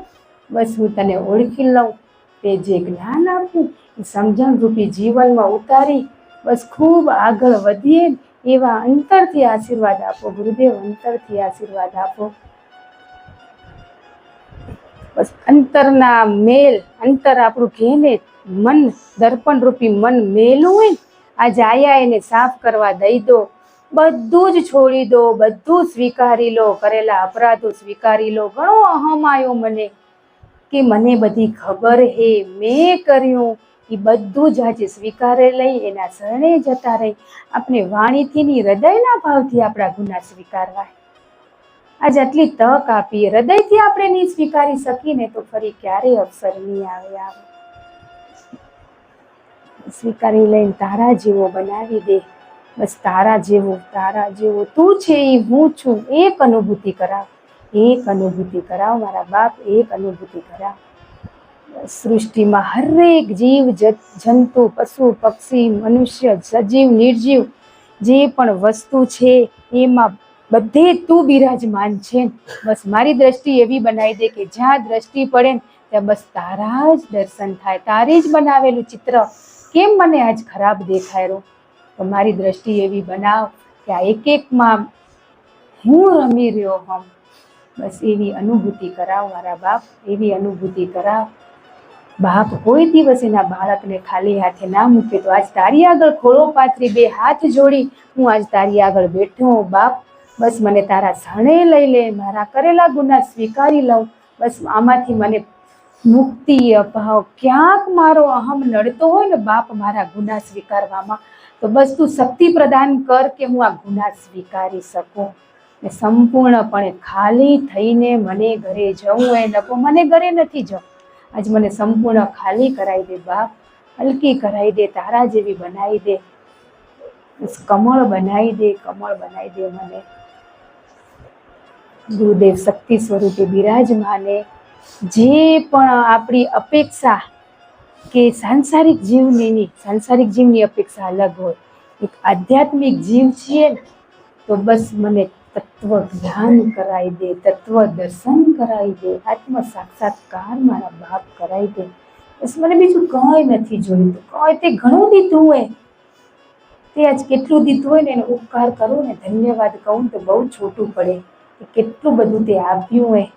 બસ હું તને ઓળખી લઉં. તે જે જ્ઞાન આપ્યું એ સમજણ રૂપી જીવનમાં ઉતારી બસ ખૂબ આગળ વધીએ એવા અંતરથી આશીર્વાદ આપો ગુરુદેવ, અંતરથી આશીર્વાદ આપો. બસ અંતરના મેલ, અંતર આપણું ઘેને મન, દર્પણ રૂપી મન મેલું હોય ને, આજે આયા એને સાફ કરવા દઈ દો. બધું જ છોડી દો, બધું સ્વીકારી લો, કરેલા અપરાધો સ્વીકારી લો. ઘણો અહમ આવ્યો મને કે મને બધી ખબર હે, મેં કર્યું, એ બધું જ આજે સ્વીકારે લઈ એના શરણે જતા રહી. આપણે વાણીથી ની હૃદયના ભાવથી આપણા ગુના સ્વીકારવા. આજે આટલી તક આપી, હૃદયથી આપણે નહીં સ્વીકારી શકીને તો ફરી ક્યારેય અવસર નહીં આવે. સ્વીકારી લઈને તારા જેવો બનાવી દે. બસ તારા જેવો, તારા જેવો તું છે એ હું છું, એક અનુભૂતિ કરાવ, એક અનુભૂતિ કરાવ મારા બાપ, એક અનુભૂતિ કરાવ. સૃષ્ટિમાં હરેક જીવ જંતુ, પશુ પક્ષી, મનુષ્ય, સજીવ નિર્જીવ જે પણ વસ્તુ છે એમાં બધે તું બિરાજમાન છે. બસ મારી દ્રષ્ટિ એવી બનાવી દે કે જ્યાં દ્રષ્ટિ પડે ને ત્યાં બસ તારા જ દર્શન થાય, તારી જ બનાવેલું ચિત્ર કેમ મને આજ ખરાબ દેખાય રહ્યો. તો મારી દ્રષ્ટિ એવી બનાવ કે આ એક એકમાં હું રમી રહ્યો હમ. બસ એવી અનુભૂતિ કરાવ મારા બાપ, એવી અનુભૂતિ કરાવ. બાપ કોઈ દિવસ એના બાળકને ખાલી હાથે ના મૂકે. તો આજ તારી આગળ ખોળો પાથરી બે હાથ જોડી હું આજ તારી આગળ બેઠો બાપ. બસ મને તારા શરણે લઈ લે, મારા કરેલા ગુના સ્વીકારી લઉં. બસ આમાંથી મને મુક્તિ અપાવ. ક્યાંક મારો અહમ નડતો હોય ને બાપ મારા ગુના સ્વીકારવામાં, તો બસ તું શક્તિ પ્રદાન કર કે હું આ ગુના સ્વીકારી શકું ને સંપૂર્ણપણે ખાલી થઈને મને ઘરે જવું હોય. નકો મને ઘરે નથી જવું, આજ મને સંપૂર્ણ ખાલી કરાવી દે બાપ, હલકી કરાવી દે, તારા જેવી બનાવી દે, કમળ બનાવી દે, કમળ બનાવી દે મને. ગુરુદેવ શક્તિ સ્વરૂપે બિરાજમાને. જે પણ આપણી અપેક્ષા કે સાંસારિક જીવની અપેક્ષા અલગ હોય, એક આધ્યાત્મિક જીવ છીએ તો બસ મને તત્વ જ્ઞાન કરાવી દે, તત્વ દર્શન કરાવી દે, આત્મ સાક્ષાત્કાર મારા બાપ કરાવી દે. બસ મને બીજું કંઈ નથી જોઈતું. કંઈ તે ઘણું દીધું હોય, તે આજ કેટલું દીધું હોય ને એનો ઉપકાર કરું ને ધન્યવાદ કહું તો બહુ છોટું પડે. કેટલું બધું તે આપ્યું હોય,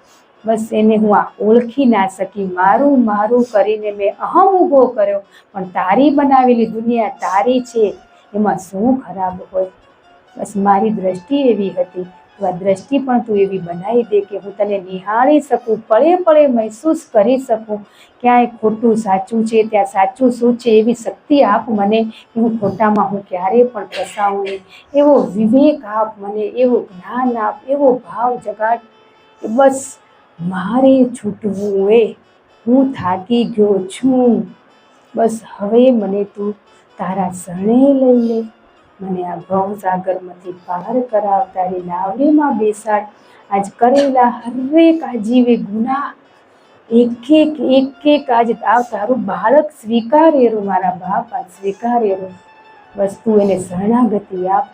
બસ એને હું આ ઓળખી ના શકી. મારું મારું કરીને મેં અહમ ઊભો કર્યો, પણ તારી બનાવેલી દુનિયા તારી છે, એમાં શું ખરાબ હોય. બસ મારી દ્રષ્ટિ એવી હતી, તો આ દ્રષ્ટિ પણ તું એવી બનાવી દે કે હું તને નિહાળી શકું, પળે પળે મહેસૂસ કરી શકું. ક્યાંય ખોટું સાચું છે, ત્યાં સાચું શું છે એવી શક્તિ આપ મને કે હું ખોટામાં હું ક્યારેય પણ ફસાવું નહીં. એવો વિવેક આપ મને, એવું જ્ઞાન આપ, એવો ભાવ જગાડ કે બસ મારે છૂટવું એ, હું થાકી ગયો છું. બસ હવે મને તું તારા શરણે લઈ લે, મને આ ભવસાગરમાંથી પાર કરાવ, તારી નાવડીમાં બેસાડ. આજ કરેલા હરેક આજીવે ગુના એક એક આજ તારું બાળક સ્વીકારેલું મારા બાપ, આજ સ્વીકારેલું. બસ તું એને શરણાગતિ આપ.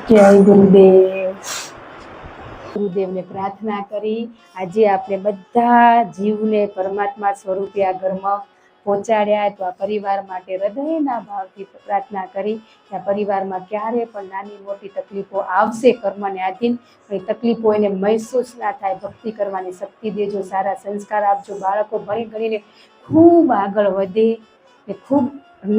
જય ગુરુદેવ. ગુરુદેવને પ્રાર્થના કરી આજે આપણે બધા જીવને પરમાત્મા સ્વરૂપે આ ઘરમાં પહોંચાડ્યા. તો આ પરિવાર માટે હૃદયના ભાવથી પ્રાર્થના કરી કે આ પરિવારમાં ક્યારે પણ નાની મોટી તકલીફો આવશે કર્મને આધીન, પણ એ તકલીફો એને મહેસૂસ ના થાય. ભક્તિ કરવાની શક્તિ દેજો, સારા સંસ્કાર આપજો, બાળકો ભણી ગણીને ખૂબ આગળ વધે ને ખૂબ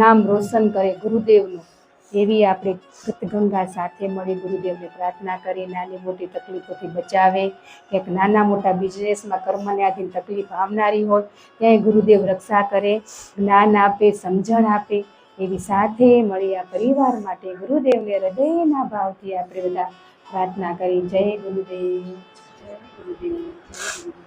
નામ રોશન કરે ગુરુદેવનું. એવી આપણે ગંગા સાથે મળી ગુરુદેવને પ્રાર્થના કરી નાની મોટી તકલીફોથી બચાવે. ક્યાંક નાના મોટા બિઝનેસમાં કર્મને આધીન તકલીફ આવનારી હોય ત્યાં ગુરુદેવ રક્ષા કરે, જ્ઞાન આપે, સમજણ આપે. એવી સાથે મળી આ પરિવાર માટે ગુરુદેવને હૃદયના ભાવથી આપણે બધા પ્રાર્થના કરી. જય ગુરુદેવ, જય ગુરુદેવ, જય ગુરુદેવ.